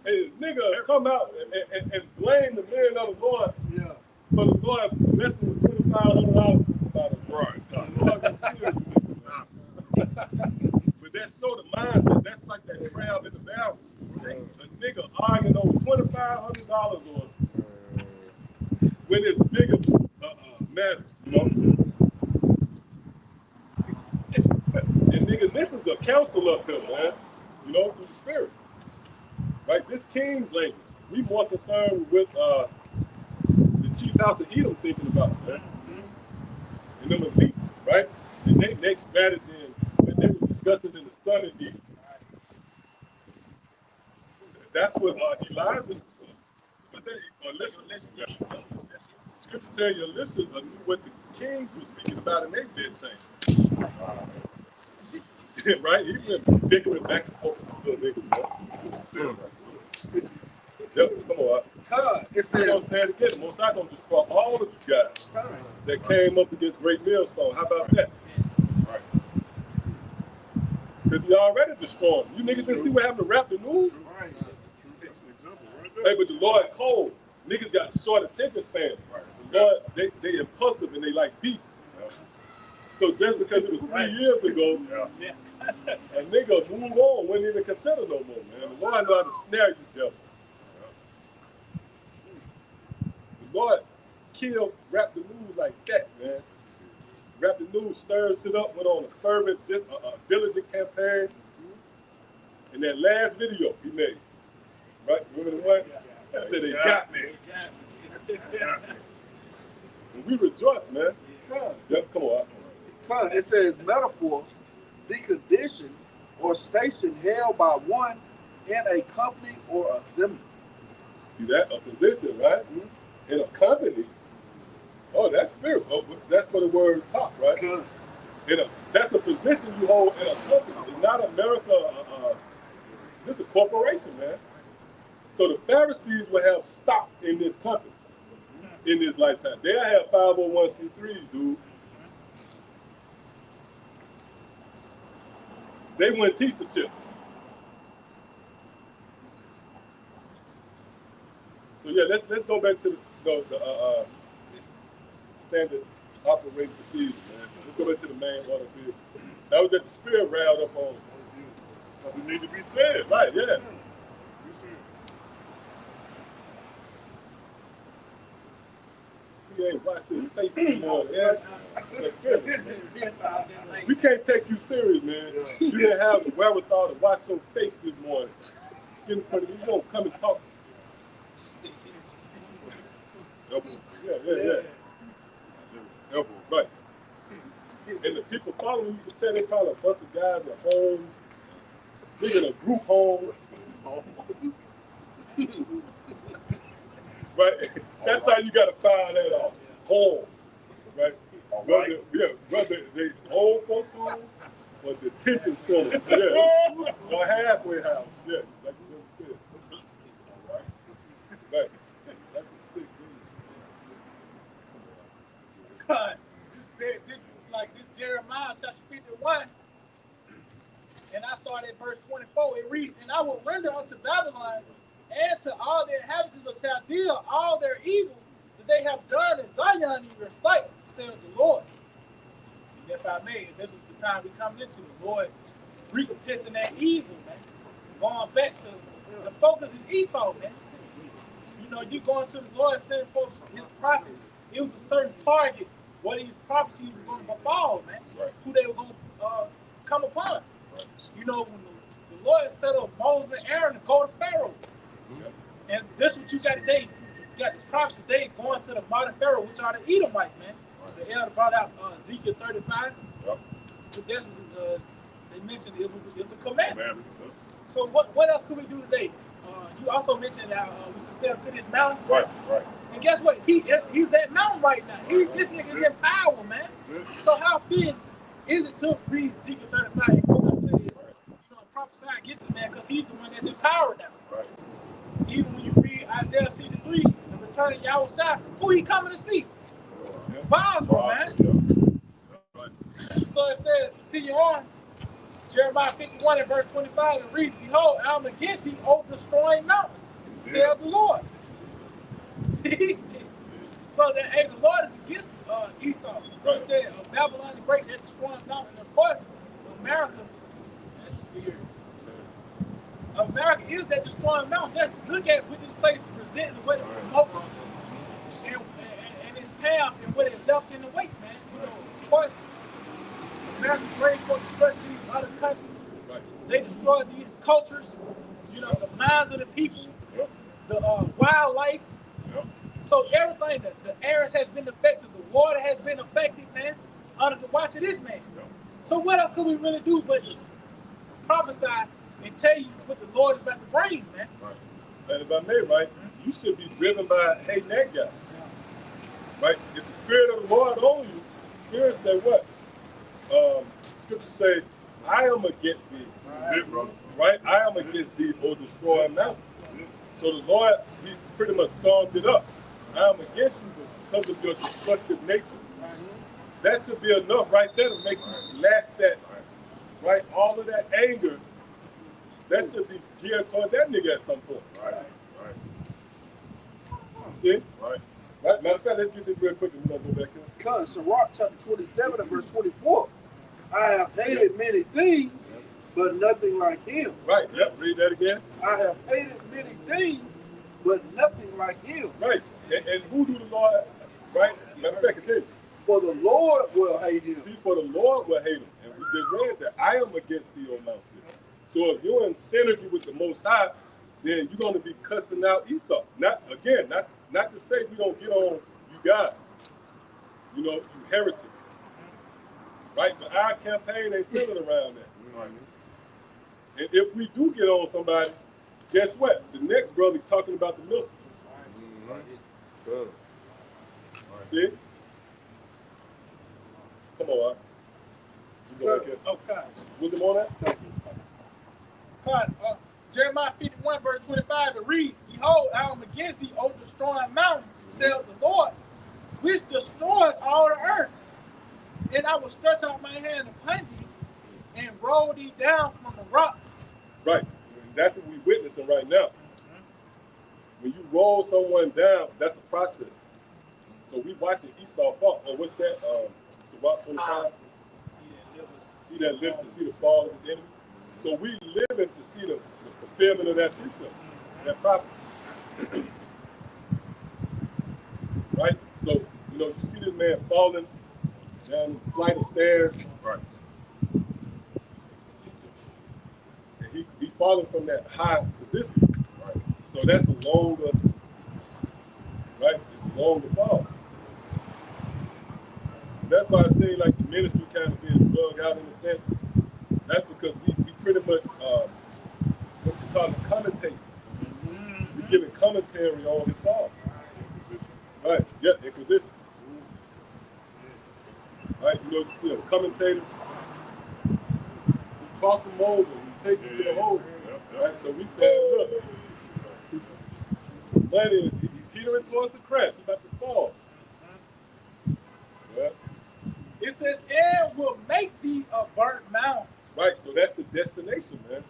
And nigga come out and blame the men of the Lord for the Lord messing with $2,500 about it. Right. But that show the mindset. That's like that crab in the barrel. A nigga arguing over $2,500 on when it's bigger matters, you know. And nigga, this is a council up here, man. You know, through the spirit. Right? This king's language. We more concerned with the chief house of Edom thinking about, man. And them elites, right? And they next strategy and they were discussing in the sun and Edom. That's what Elijah. But listen. Scripture tell you, listen, what the kings were speaking about, and they did change. Right? He been bickering back and forth with little niggas. Yep, come on. It says, I'm gonna say it again. Most I gonna destroy all of you guys that came up against Great Millstone. How about that? Right. Because he already destroyed them. You niggas didn't see what happened to Rap the News? right. Hey, but the Lord cold. Niggas got short attention span. Right. Lord, they impulsive and they like beasts. So just because it was 3 years ago, Yeah. a nigga move on, wouldn't even consider no more, man. The Lord know how to snare you, devil. The Lord killed Rap the News like that, man. Rap the News stirred it up, went on a fervent, diligent campaign. And that last video he made, right? Remember the one? That said, they got me. And we rejoice, man. Yep, come on. It says metaphor, the condition or station held by one in a company or assembly. See that? A position, right? Mm-hmm. In a company. Oh, that's spirit. Oh, that's for the word top, right? That's a position you hold in a company. It's not America. This is a corporation, man. So the Pharisees will have stock in this company in this lifetime. They'll have 501c3s, dude. They wouldn't teach the chip. So yeah, let's go back to the standard operating procedure, man. Let's go back to the main order here. That was that the spirit riled up on. Because it need to be said. Right, yeah. We ain't watched this face anymore, yeah. We can't take you serious, man. You didn't have the wherewithal to watch your face this morning. You don't come and talk. Yeah. Elbow. Right. And the people following you can tell they probably a bunch of guys at homes, bigger than group homes. Right? That's how you gotta find that out. Homes. Right? Whether they old folks home or detention center. Yeah. Or halfway house. Yeah, like you just said. Right. That's a sick thing. God, this is like this Jeremiah chapter 51. And I start at verse 24. It reads, and I will render unto Babylon and to all the inhabitants of Chaldea all their evil that they have done in Zion in your sight, saith the Lord. And if I may, this is the time we come into the Lord recompensing that evil, man. Going back to the focus is Esau, man. You know, you going to the Lord sending for his prophets. It was a certain target what these prophecies was going to befall, man. Right. Who they were going to come upon. Right. You know, when the Lord set up Moses and Aaron to go to Pharaoh. Yep. And this what you got today. You got the prophets today going to the modern Pharaoh, which are the Edomites, man. Right. The elder brought out Ezekiel 35. Yep. This is, they mentioned it's a commandment. Yep. So what else could we do today? You also mentioned that we should sail to this mountain. Right. And guess what? He's that mountain right now. This nigga is in power, man. So how fit is it to read Ezekiel 35 and go up to this? You know, prophesy against it, man, because he's the one that's in power now. Right. Even when you read Isaiah 63, the return of Yahawashi, who he coming to see? Boswell, man. Right. So it says, continue on. Jeremiah 51 and verse 25, it reads, behold, I am against thee, O destroying mountain, saith the Lord. See? So that, hey, the Lord is against Esau. Right. He said, Babylon the Great, that destroying mountain. Of course, America, that's weird. America is that destroying mountain. Just look at what this place presents and what it promotes. And its path and what it left in the wake, man. You know, of course, America brings for destruction these other countries. Right. They destroy these cultures, you know, the minds of the people, the wildlife. So everything, the air has been affected, the water has been affected, man, under the watch of this man. So what else could we really do but prophesy and tell you what the Lord is about to bring, man? Right. And if I may, right, you should be driven by hating that guy. Right? If the Spirit of the Lord on you, the Spirit say what? Scripture say, I am against thee. That's it, brother. Right? I am against thee, O destroying mountain. So the Lord, he pretty much summed it up. I am against you because of your destructive nature. That should be enough right there to make you lash that, right? All of that anger, that should be geared toward that nigga at some point. Right. See? Right. Right? Matter of fact, let's get this real quick and we're going to go back here. Because Sirach chapter 27 and verse 24, I have hated many things, but nothing like him. Right, yep, read that again. I have hated many things, but nothing like him. Right, and who do the Lord, right? Matter of fact, continue. For the Lord will hate him. See, for the Lord will hate him. And we just read that. I am against thee, O Mount Seir. So if you're in synergy with the Most High, then you're going to be cussing out Esau. Not to say we don't get on you guys. You know, you heretics. Right? But our campaign ain't centered around that. And if we do get on somebody, guess what? The next brother talking about the Muslims. See? Come on, you go back here. Oh, God. Was it on that? God, Jeremiah 51, verse 25, to read, Behold, I am against thee, O destroying mountain, saith the Lord, which destroys all the earth. And I will stretch out my hand upon thee, and roll thee down from the rocks. Right. That's what we're witnessing right now. When you roll someone down, that's a process. So we watching Esau fall. Or what's that? Sirach 25? He that lived to see the fall of the enemy. So we living to see the fulfillment of that precept, that prophecy. Right? So, you know, you see this man falling down the flight of stairs. Right. And he's falling from that high position. Right. So that's a longer, right? It's a longer fall. And that's why I say like the ministry kind of being dug out in a sense. That's because we pretty much, what you call it, commentate. We giving commentary on his fall. Right, yeah, inquisition. Right, you know, you see a commentator, you toss him over, he takes it to the hole. Right, so we say, look, that is, he's teetering towards the crest, he's about to fall. Yeah. It says, and will make thee a burnt mountain. Right, so that's the destination, man.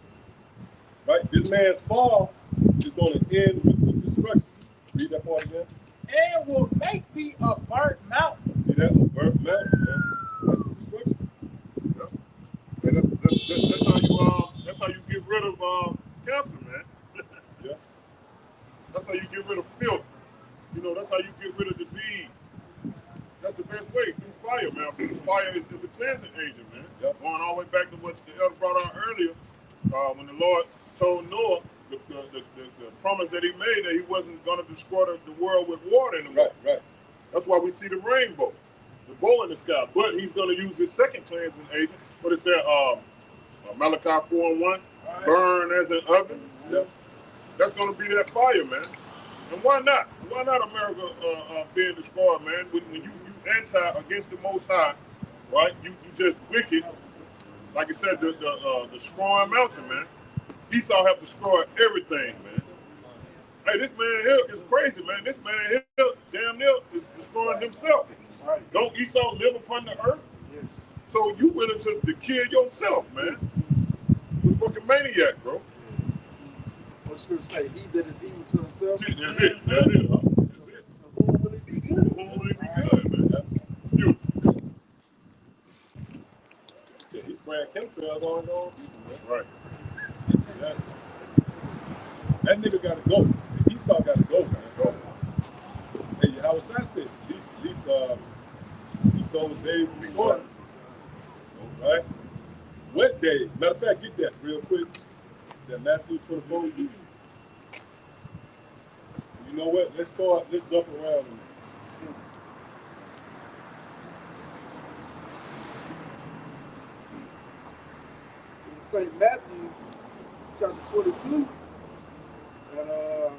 Right, this man's fall is going to end with destruction. Read that part again. And will make thee a burnt mountain. See that? A burnt mountain, man. That's the destruction. Yeah. And that's how you get rid of cancer, man. Yeah. That's how you get rid of filth. You know, that's how you get rid of disease. That's the best way, through fire, man. Fire is a cleansing agent, man. Yep. Going all the way back to what the elder brought out earlier, when the Lord told Noah the promise that he made that he wasn't going to destroy the world with water anymore. Right. That's why we see the rainbow, the bow in the sky. But he's going to use his second cleansing agent. What it said, Malachi 4:1, right. Burn as an oven. Yep. That's going to be that fire, man. And why not? Why not America being destroyed, man? When you against the Most High, right? You just wicked. Like I said, the destroying mountain, man. Esau have destroyed everything, man. Hey, this man here is crazy, man. This man here, damn near, is destroying himself. Right. Don't Esau live upon the earth? Yes. So you willing to kill yourself, man? You fucking maniac, bro. What scripture say? He that is evil to himself. That's it. That's it. Huh? That's it. So who will it be good? Who will it be good, man? You. Yeah, he's spraying chemtrails on his own people, man. Right. Yeah. That nigga gotta go. Esau gotta go, man. Go. Hey, Yahawashi said, at least those days be short. Right? What days? Matter of fact, get that real quick. That Matthew 24. You know what? Let's jump around. This is St. Matthew chapter 22 and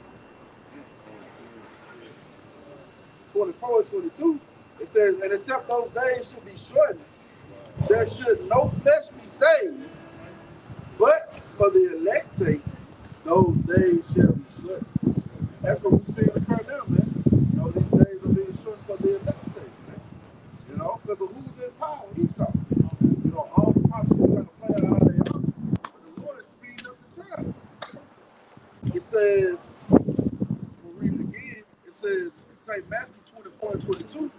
24 and 22. It says, and except those days should be shortened, there should no flesh be saved, but for the elect's sake, those days shall be shortened. That's what we see occur now, man. You know, these days are being shortened for the elect's sake, man. You know, because of who's in power, Esau. You know, all the prophets are trying to play out how they are. But the Lord is speeding up the time. It says, we'll read it again. It says, St. Matthew 21:22.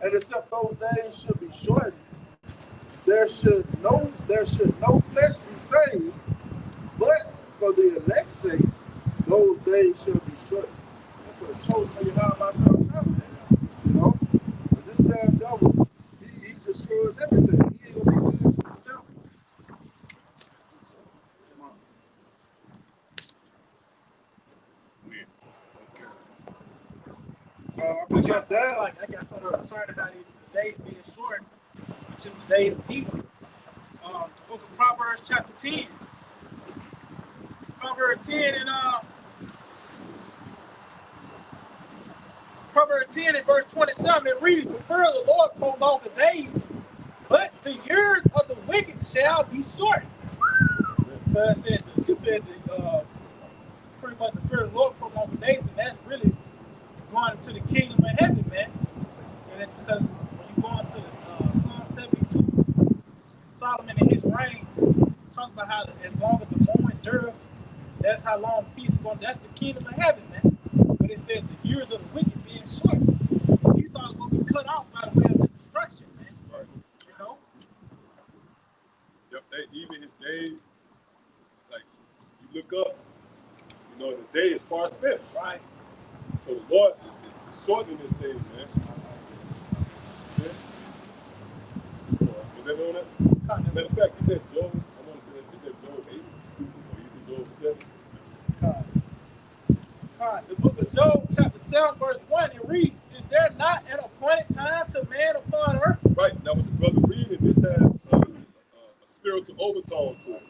And except those days should be shortened, there should no flesh be saved, but for the elect's sake, those days shall be shortened. That's for the chosen of Yahawah shall. You know? But this damn devil, he destroys everything. He ain't gonna be good to himself. Come on. I got something concerned about it. The days being short, which is the days of evil. The book of Proverbs, chapter 10. Proverbs 10 and Proverbs 10 and verse 27, it reads, "Prefer the Lord prolong the days, but the years of the wicked shall be short." So it said pretty much the fear of the Lord prolong the days, and that's really going into the kingdom of heaven, man. And it's because when you go into Psalm 72, Solomon in his reign talks about how as long as the moment endureth, that's how long peace is going. That's the kingdom of heaven, man. But it said the years of the wicked being short. Esau's going to be cut off by the way of the destruction, man. Right. You know? Yep, even his days, like you look up, you know, the day is far spent. Right. So the Lord is shortening this day, man. Yeah. Is that on that? Matter of fact, is that Job? I want to say that, is that Job 8 or even Job 7? The book of Job, chapter 7, verse 1, it reads, "Is there not an appointed time to man upon earth?" Right. Now, what the brother reading, this has a spiritual overtone to it.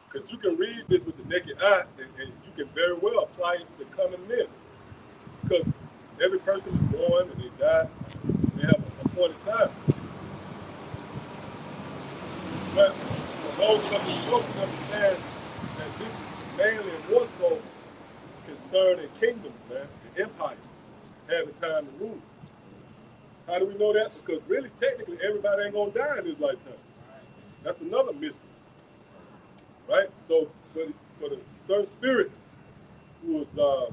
Because you can read this with the naked eye, and you can very well apply it to coming men. Because every person is born and they die, and they have an appointed time. But for those of us who don't understand that this is mainly and more so concerning kingdoms, man, and empires having time to rule. How do we know that? Because really, technically, everybody ain't gonna die in this lifetime. That's another mystery, right? So for the certain spirits who was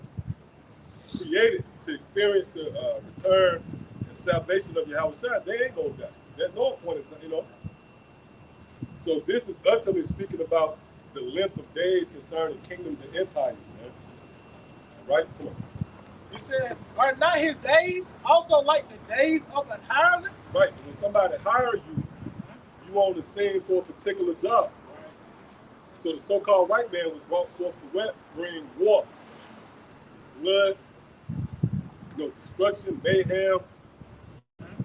created to experience the return and salvation of Yahawashi, they ain't gonna die. There's no appointed time, you know. So this is utterly speaking about the length of days concerning kingdoms and empires, man. Right? Come on. He said, "Are not his days also like the days of an hireling?" Right. When somebody hires you, you on the scene for a particular job. So the so-called white man was brought forth to bring war, blood, destruction, mayhem,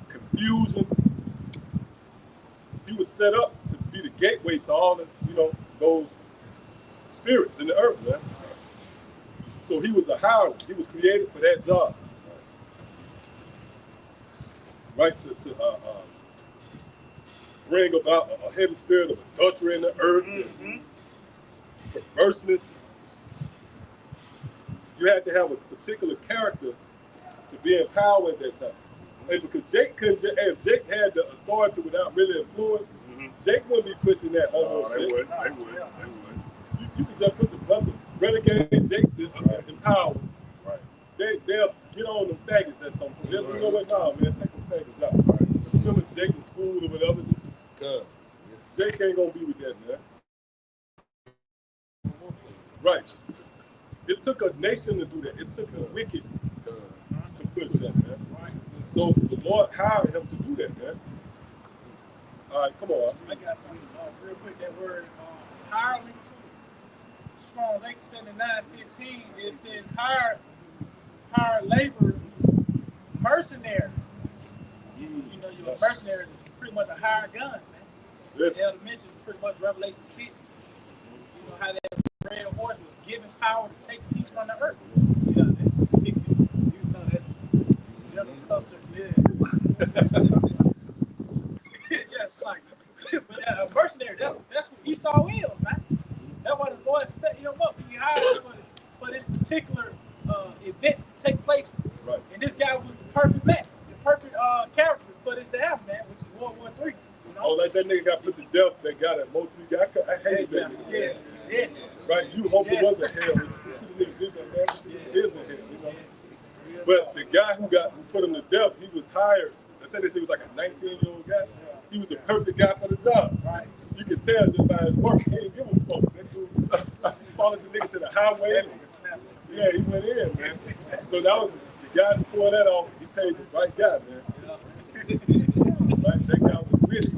confusion. He was set up to be the gateway to all the, those spirits in the earth, man. So he was a hireling. He was created for that job. Right? To bring about a heavy spirit of adultery in the earth, perverseness. You had to have a particular character to be in power at that time. And because Jake couldn't, if Jake had the authority without really influence, Jake wouldn't be pushing that homo shit. They would. You could just put a bunch of renegade Jakes in power. Right. They'll get on them faggots at some point. They'll, you know what, nah, man, take them faggots out. Right. Remember Jake in school or whatever? Jake ain't gonna be with that, man. Right. It took a nation to do that. It took the wicked to push that, man. Right. So the Lord hired him to do that, man. All right, come on. I got something real quick. That word hireling. Strong's 879:16. It says hired labor, mercenary. Your mercenary is pretty much a hired gun, man. Yeah. The elder mentioned pretty much Revelation 6. You know how that red horse was given power to take peace from the earth. Yeah, that's General Custer. Yeah, it's like, but a mercenary. That's what Esau is, man. That's why the Lord set him up. He hired for this particular event to take place. Right. And this guy was the perfect match, the perfect character for this to happen, man, which is World War III. Oh, like that nigga got put to death. That guy that most of you got. I hate that nigga. Yes. Right. You hope it wasn't hell. You see the nigga do that, man. It is in hell. But the guy who put him to death, he was hired. I think they said he was like a 19-year-old guy. He was the perfect guy for the job. Right. You can tell just by his work. He didn't give a fuck. That dude followed the nigga to the highway. Yeah, he went in, man. So that was the guy that pulled that off. He paid the right guy, man. Right? That guy was rich.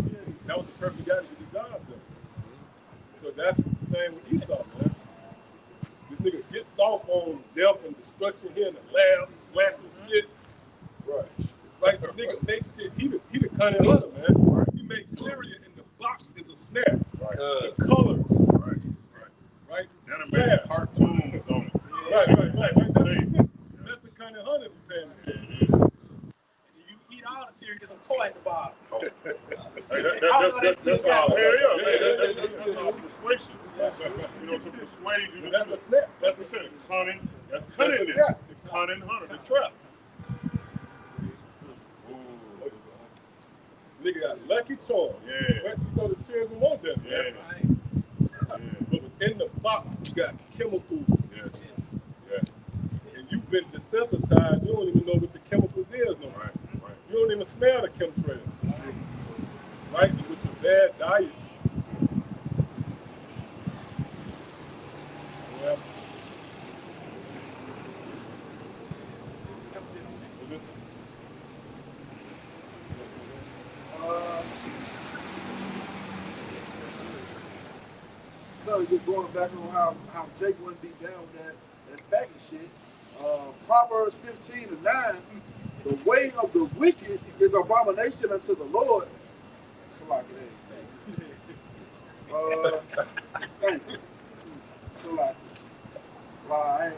That was the perfect guy to get the job done. So that's the same with Esau, man. This nigga gets off on death and destruction here in the lab, splashing shit. Right. Like the nigga makes shit. He the cunning hunter, man. Right. He makes cereal and the box is a snap. Right. The colors. Right. Right. Animated cartoons on it. Right. That's the cunning hunter we paying attention. You eat all the cereal, there's a toy at the bottom. That's all. That's all persuasion. You know, to persuade you. That's a snap. That's what I'm saying. Cunning. That's cunningness. The cunning hunter. The trap. Nigga got Lucky Charms. Yeah. Right? You know the children want that, man. Yeah. But within the box, you got chemicals. Yes. And you've been desensitized. You don't even know what the chemicals is no more. Right. You don't even smell the chemtrails. Right? With your bad diet. Yeah. No, just going back on how Jake wouldn't be down with that faggot shit. Proverbs 15:9, the way of the wicked is abomination unto the Lord. So like it ain't. Thank you. So like, I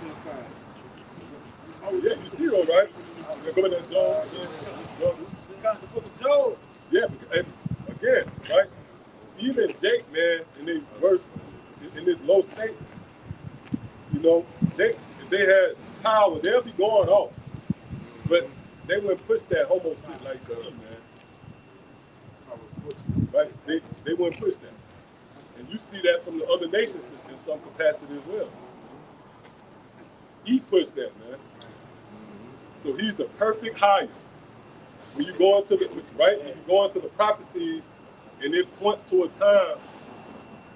couldn't find it. Oh yeah, you see though, right? Go in that Job. Kind of the book of Job. Yeah, and again, right? Even Jake, man, in this verse, in this low state, you know, if they had power, they'll be going off. But they wouldn't push that homo shit like man. Right? They wouldn't push that. And you see that from the other nations in some capacity as well. He pushed that, man. So he's the perfect hire. When you go into the prophecies, and it points to a time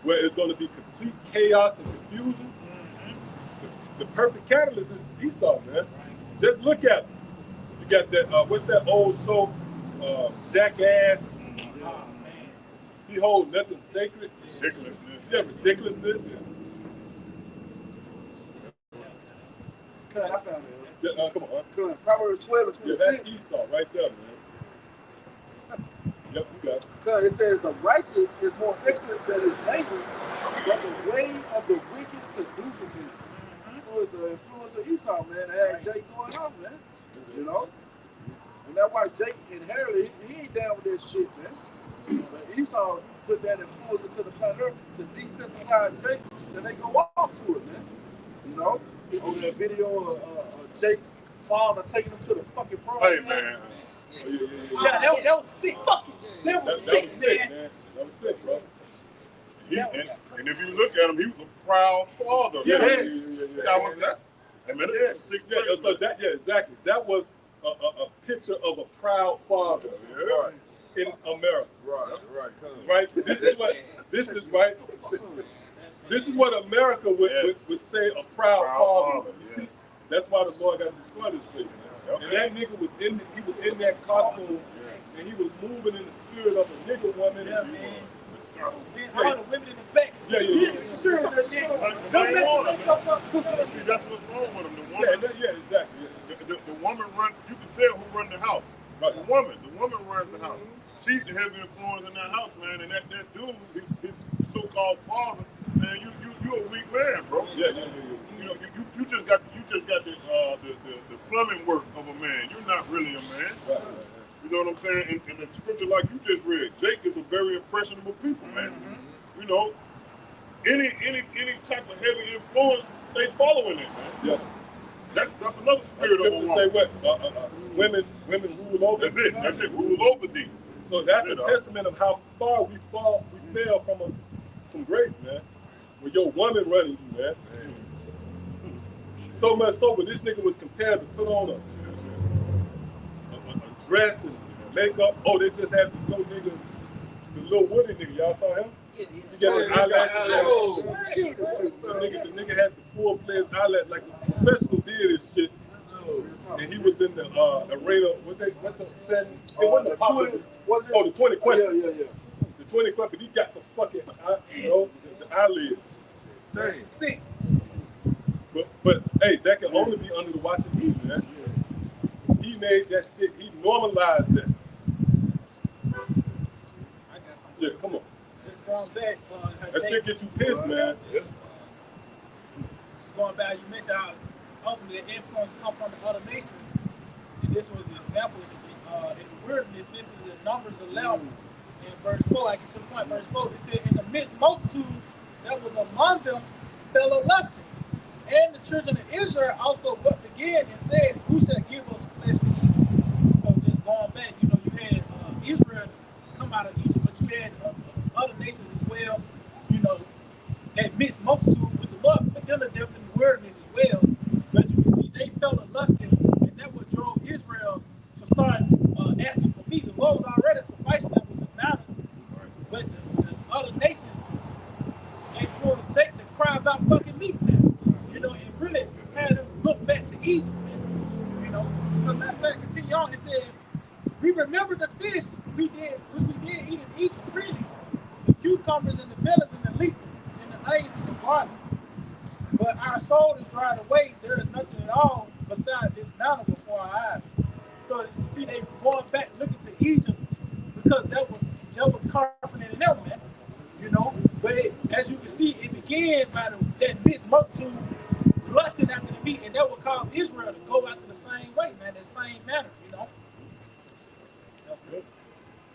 where it's going to be complete chaos and confusion. The perfect catalyst is Esau, man. Just look at him. You got that, what's that old show, Jackass? Oh, man. He holds nothing sacred. Ridiculousness. Yeah, ridiculousness. I found it. Yeah, come on. Proverbs 12:26. Yeah, that's Esau right there, man. Yep, you got it. Because it says the righteous is more excellent than his neighbor, but the way of the wicked seduces him. Who is the influence of Esau, man? That had Jake going on, man. You know? And that's why Jake inherited, he ain't down with that shit, man. But Esau put that influence into the planet Earth to desensitize Jake, then they go off to it, man. You know? On that video of Jake falling and taking him to the fucking prom. Hey, man. Yeah, that was sick. Fucking that was sick, man. That was sick, bro. And if you look at him, he was a proud father. Yeah, man. yeah. That was that. I mean, So that, yeah, exactly. That was a picture of a proud father in America. Right. This is what America would say a proud father. You see, that's why the Lord got to destroy this thing. And that nigga was in that costume, and he was moving in the spirit of a nigga woman. Yeah, man. All the women in the back. Yeah. Sure, that nigga. Don't mess the makeup up. See, that's what's wrong with him. The woman, exactly. The woman runs. You can tell who runs the house. Right. The woman runs the house. She's the heavy influence in that house, man. And that dude, his so-called father, man, you a weak man, bro. Yeah. You know, you just got the plumbing work of a man. You're not really a man. Right. You know what I'm saying? And the scripture, like you just read, Jake is a very impressionable people, man. You know, any type of heavy influence, they following it, man. Yeah. That's another spirit of a woman. Say what? Women rule over. That's it. Rule over thee. So that's a testament of how far we fell from grace, man. With your woman running you, man. So much so, but this nigga was compelled to put on a dress and makeup. Oh, they just had the little nigga, the little Woody nigga. Y'all saw him? Yeah. He got his eyelashes. The nigga had the full-fledged eyelash, like a professional did this shit. And he was in the arena. What the setting? It wasn't the 20. Was it? Oh, the 20 question. Yeah. The 20 question. He got the fucking, the eyelid. That's sick. But hey, that can only be under the watch of he, man. He made that shit. He normalized that. I got something. Yeah, come on. Just going back. That shit get you pissed, man. Yeah. Just going back, you mentioned how ultimately the influence come from the other nations. And this was an example in the wilderness. This is in Numbers 11 in verse 4. I get to the point, verse 4. It said, in the midst multitude that was among them fell a lusting. And the children of Israel also wept again and said, who shall give us flesh to eat? So just going back, you had Israel come out of Egypt, but you had other nations as well, that mixed multitude with the Lord put them to death in the wilderness as well. But as you can see, they fell a lusting, and that what drove Israel to start asking for meat. The Lord was already sufficing them with the manna, but the other nations influenced Jake to cry about fucking meat now. And really had them look back to Egypt, because matter of fact, continue on, it says, we remember the fish which we did eat in Egypt freely, the cucumbers and the melons and the leeks and the onions and the garlic. But our soul is dried away. There is nothing at all beside this mountain before our eyes. So you see, they going back looking to Egypt because that was confident in them, man. But as you can see, it began by that mixed multitude lusting after the meat, and that would cause Israel to go after the same way, man, the same manner, Yep,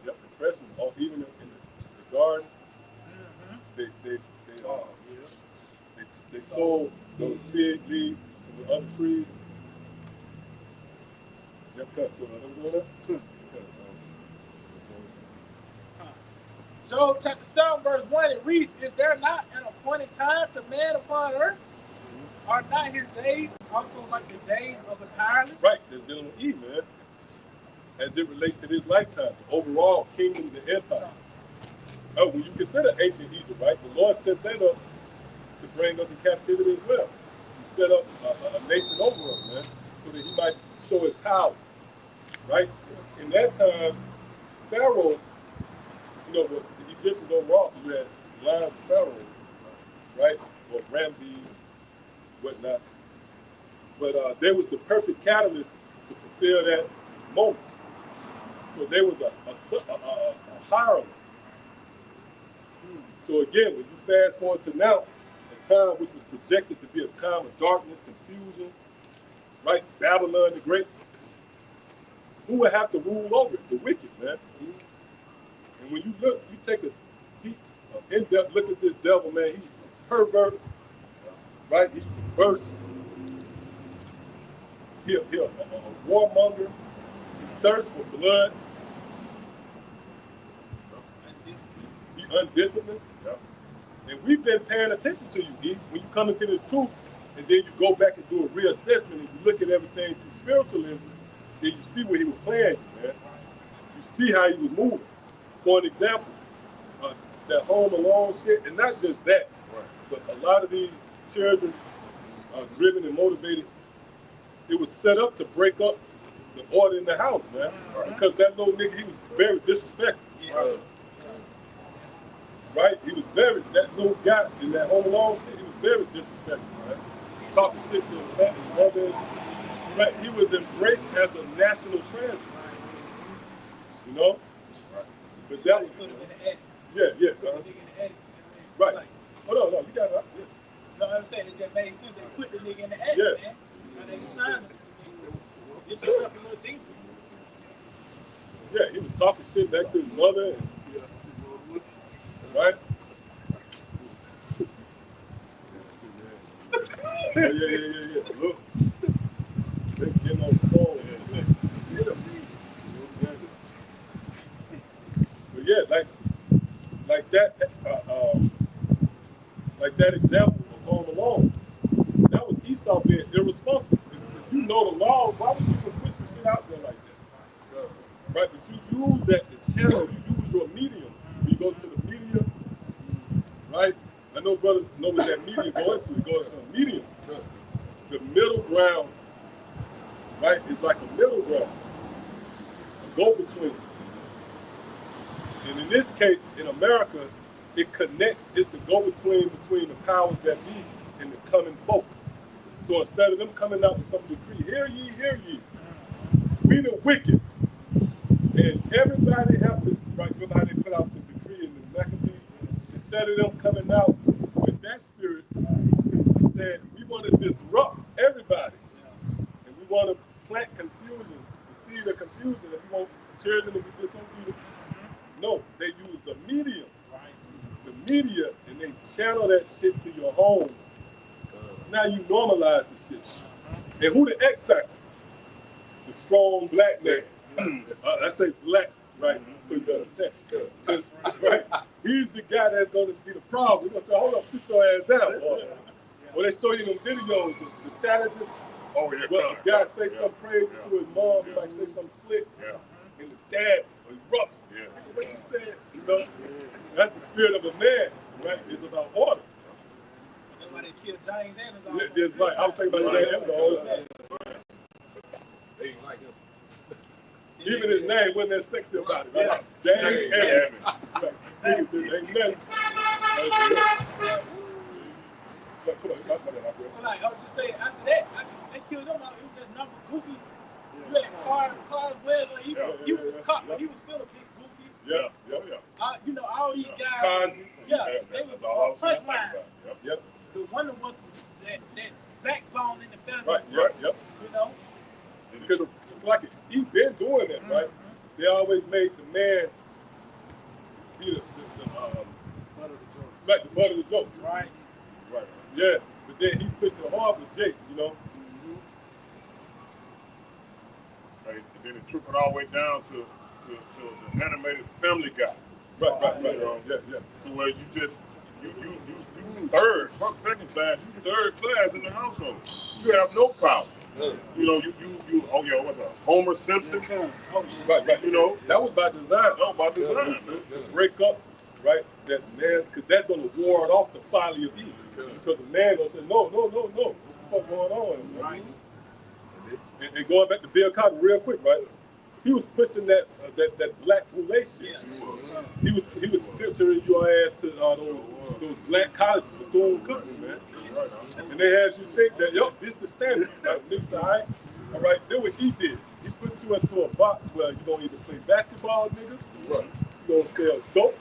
the pressing, even in the garden, they sold those fig leaves from the other trees. Yep, cut. So Job chapter 7, verse 1, it reads, is there not an appointed time to man upon earth? Are not his days also like the days of a tyrant? Right, they're dealing with Eve, man. As it relates to this lifetime, the overall kingdoms and empires. Oh, when you consider ancient Egypt, right? The Lord set that up to bring us in captivity as well. He set up a nation over us, man, so that he might show his power, right? In that time, Pharaoh, the Egyptians overall, you had lines of Pharaoh, right? Or Ramses, whatnot. But they was the perfect catalyst to fulfill that moment. So there was a hireling. So again, when you fast forward to now, a time which was projected to be a time of darkness, confusion, right? Babylon the Great. Who would have to rule over it? The wicked, man. And when you look, you take a deep, in-depth look at this devil, man. He's pervert, right? He's perverse. He's a warmonger. He thirsts for blood. He's undisciplined. Yeah. And we've been paying attention to you, E. When you come into this truth, and then you go back and do a reassessment, and you look at everything through spiritual lenses, then you see where he was playing you, man. You see how he was moving. For an example, that Home Alone shit, and not just that, but a lot of these children are driven and motivated. It was set up to break up the order in the house, man. Because that little nigga, he was very disrespectful. Right? He was that little guy in that Home Alone shit, he was very disrespectful, right? Talking shit to his mother. Right? He was embraced as a national treasure. You know? But that was, yeah. Right. Hold on, no, you got it. Yeah. No, I'm saying it just made sense. They put the nigga in the attic, man. And they signed him. It's a fucking little thing. Yeah, he was talking shit back to his mother. And, right? Yeah. Look. They getting on the phone. But yeah, like that example of Home Alone, that was Esau being irresponsible. If you know the law, why would you even push some shit out there like that? Right? But you use that the channel, you use your medium. You go to the media, right? I know brothers know what that media go into. You go into a medium. The middle ground, right, is like a middle ground, a go-between. And in this case, in America, it connects, it's the go-between between the powers that be and the coming folk. So instead of them coming out with some decree, hear ye, we the wicked. And everybody have to, right, remember how they put out the decree in the Maccabees? Instead of them coming out with that spirit, it said, we want to disrupt everybody. And we want to plant confusion, the seed of confusion, and we want children to be disobedient. No, they use the medium, the media, and they channel that shit to your home. Now you normalize the shit. And who the X factor? The strong black man. I say black, right? So you understand. Right? He's the guy that's going to be the problem. We're going to say, hold up, sit your ass down. Or they show you them videos, the challenges. Oh, yeah. Well, the guy say something crazy to his mom, he might say something slick. And the dad erupts. What you said, you know, that's the spirit of a man, right? It's about order. That's why they killed James Anderson. Yeah, that's right. I was thinking about James Anderson all the time. They ain't like him. Even his name wasn't that sexy about it. Right? James Anderson. Right. Ain't nothing. So like, I was just saying, after that, they killed him out. He was just number goofy. You had cars well, like he was a cop, but he was still a big goofy. Yeah. You know, all these guys, they was all punchlines. Yep. The one that was that backbone in the family. Right, yep. You know? Because it's like he's been doing that, right? They always made the man be the butt of the joke. Like the butt of the joke. Right. Yeah. But then he pushed it hard with Jake, you know? And then it trickled all the way down to the animated Family Guy. Right. You know? Yeah. So where you just you third, fuck second class, you third class in the household. You have no power. You know, what's that? Homer Simpson. Right. You know, that was by design. To break up, right? That man, because that's going to ward off the folly of Eve. Because the man gonna say, no. What the fuck going on? Right. And going back to Bill Cotton real quick, right? He was pushing that black boule shit. He was filtering your ass to those black colleges, Bethune-Cookman, man. And they had you think that, this the standard. Like, niggas say, all right, then what he did, he put you into a box where you don't either play basketball, nigga, you gonna sell dope,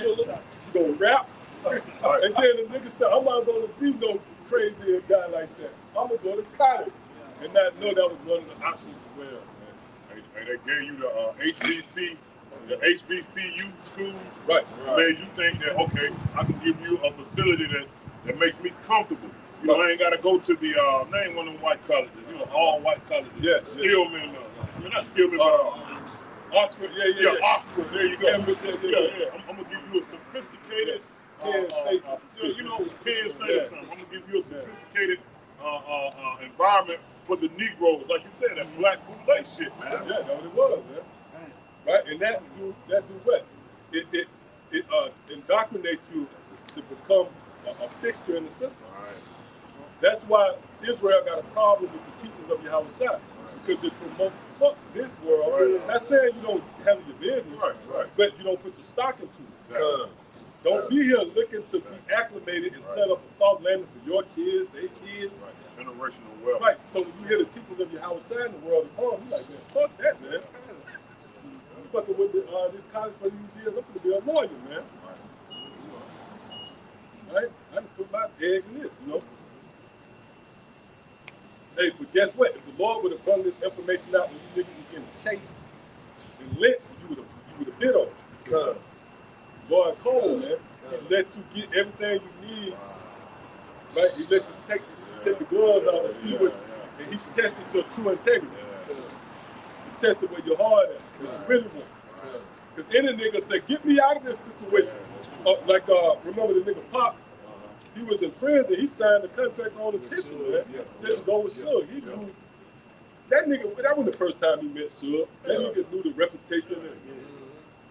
you gonna rap, and then the nigga said, I'm not gonna be no crazy guy like that. I'm gonna go to college. And not know that was one of the options as well, man. And they gave you the HBCU schools. Right. Made you think that, okay, I can give you a facility that makes me comfortable. You know, I ain't got to go to the, name one of them white colleges, all white colleges. Yeah. Stillman, not Stillman, but Oxford, yeah. Oxford, there you go. Yeah. I'm going to give you a sophisticated, Penn State. Penn State or something. I'm going to give you a sophisticated environment for the Negroes, like you said, that black boule shit, man. Yeah, that's what it was, man. Right, and that do what? It indoctrinates you to become a fixture in the system. Right. That's why Israel got a problem with the teachings of Yahawashi, because it promotes fuck this world. Right. Not saying you don't handle your business, Right. but you don't put your stock into it. Exactly. Don't be here looking to be acclimated and set up a soft landing for your kids, their kids. Right. Generational wealth. Right. So when you hear the teachings of Yahawashi in the world at home, you're like, man, fuck that, man. I'm fucking with this college for these years. I'm gonna be a lawyer, man. Right? I can put my eggs in this, you know. Hey, but guess what? If the Lord would have brought this information out when you niggas was getting chased and lynched, you would have bid on it. Lord Cole, man, he let you get everything you need. Right? He let you take the gloves out and see and he tested your true integrity. He tested where your heart at, what you really want. Because any nigga said, get me out of this situation. Remember the nigga Pop? he was in prison. He signed a contract on a petition, man. Just go with Suge. He knew that nigga. That wasn't the first time he met Suge. That nigga knew the reputation and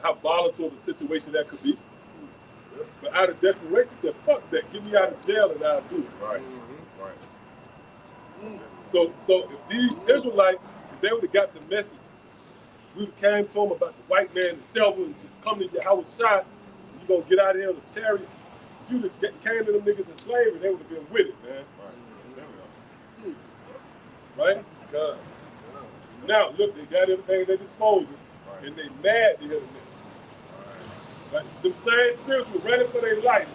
how volatile the situation that could be. But out of desperation, he said, "Fuck that! Get me out of jail and I'll do it." Right. So if these Israelites, if they would have got the message, we would have came to them about the white man, the devil, and just come to Yahawashi, you gonna get out of here on a chariot. If you would have came to them niggas in slavery, they would have been with it, man. Right? God. Now look, they got everything at their disposal, and they mad to hear the message. Right? Them same spirits were running for their life.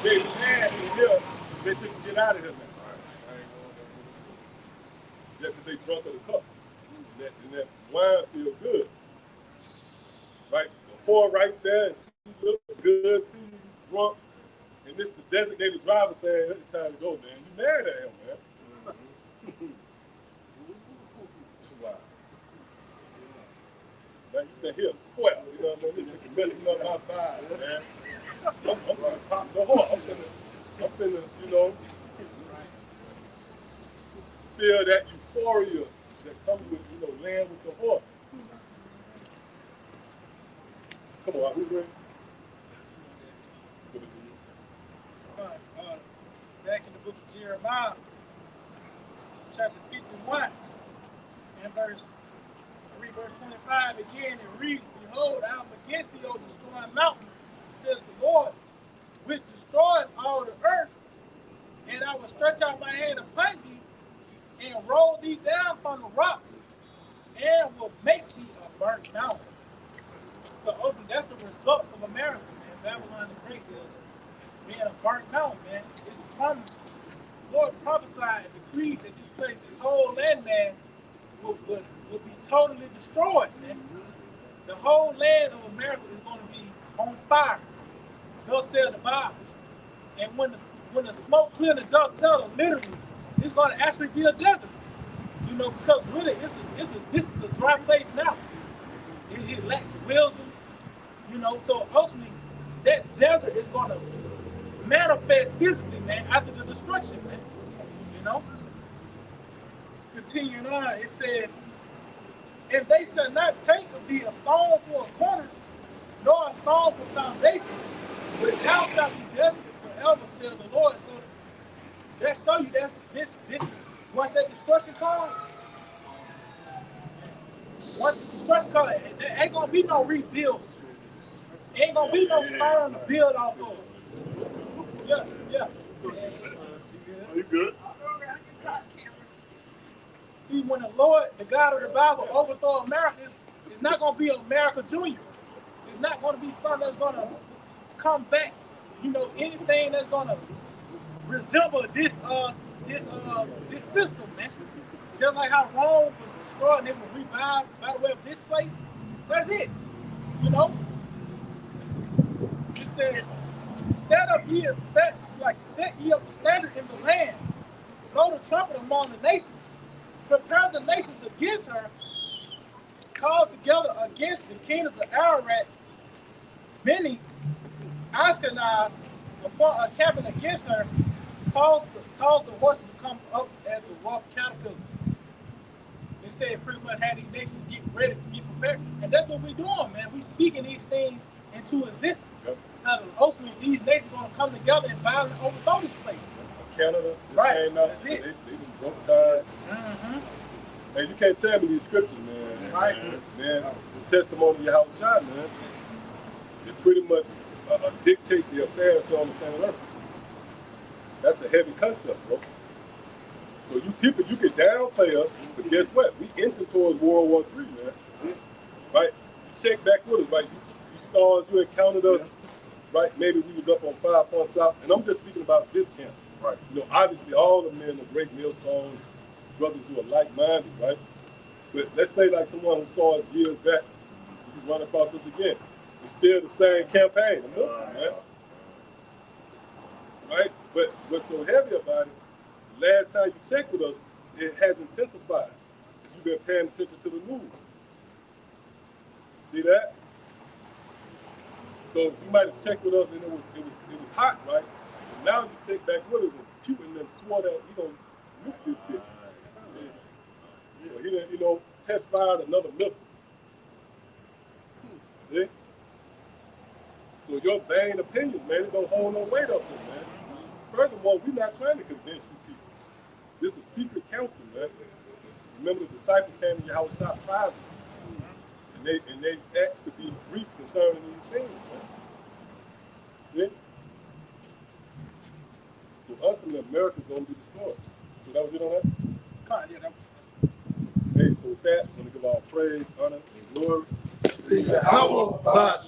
They mad to hear they just get out of here now. Just because they drunk of the cup. And that wine feel good. Right? The whore right there, and she look good to you, drunk. And this the designated driver saying, it's time to go, man. You mad at him, man. Wow. Like you said, here, square. You know what I mean? It's just messing up my vibe, man. I'm gonna pop the whore. I'm finna, you know, feel that euphoria that comes with, you know, land with the horse. Come on, who's ready? Back in the book of Jeremiah, chapter 51, and verse 25 again, it reads, "Behold, I am against thee, O destroying mountain, says the Lord, which destroys all the earth, and I will stretch out my hand upon thee, and roll thee down from the rocks, and will make thee a burnt mountain." So ultimately, that's the results of America, man. Babylon the Great is being a burnt mountain, man. It's promised. The Lord prophesied and decreed that this place, this whole landmass, would be totally destroyed, man. The whole land of America is going to be on fire. Thus said the Bible. And when the smoke clear and the dust settle, literally, it's going to actually be a desert. You know, because really, this is a dry place now. It lacks wisdom. You know, so ultimately, that desert is going to manifest physically, man, after the destruction, man. You know? Continuing on, it says, "And they shall not take of thee a stone for a corner, nor a stone for foundations, but thou shalt be desolate forever, said the Lord." So that show you this once that destruction comes, once the destruction comes, there ain't gonna be no rebuild. Ain't gonna be no stone to build off of. Yeah. Are you good? See, when the Lord, the God of the Bible, overthrow America, it's not going to be America Junior. It's not going to be something that's going to come back. You know, anything that's going to resemble this system, man. Just like how Rome was destroyed and it was revived by the way of this place. That's it. You know. It says, set ye up the standard in the land, blow the trumpet among the nations, prepare the nations against her, call together against the kingdoms of Ararat, many Ashkenaz, upon a cabin against her, cause the horses to come up as the rough caterpillars. They said pretty much how these nations get ready, get prepared. And that's what we're doing, man. We speaking these things into existence. Yep. Now, ultimately, these nations are going to come together and violently overthrow this place. Canada Right. came out. That's it. They been broke ties. Hey, you can't tell me these scriptures, man. Right. Man, the testimony of Yahawashi, man, it pretty much dictate the affairs on the planet Earth. That's a heavy concept, bro. So you people, you can downplay us, but guess what? We inching towards World War III, man. That's it. Right? You check back with us, right? You saw us, you encountered us, right? Maybe we was up on 5 points out, and I'm just speaking about this camp. Right. You know, obviously all the men are great millstones, brothers who are like-minded, right? But let's say like someone who saw us years back, you run across us again. It's still the same campaign, the Muslim, man. Right? But what's so heavy about it, last time you checked with us, it has intensified. If you've been paying attention to the news. See that? So you might have checked with us and it was hot, right? now you take back what is it? Putin then swore that he don't nuke this bitch. He didn't, test fired another missile. See? So your vain opinions, man, it don't hold no weight up there, man. Furthermore, we're not trying to convince you people. This is secret counsel, man. Remember, the disciples came to Yahawashi privately, and they asked to be briefed concerning these things, man. See? So ultimately, America's going to be destroyed. So that was it on that? Hey, so with that, I'm going to give all praise, honor, and glory to Yahawah.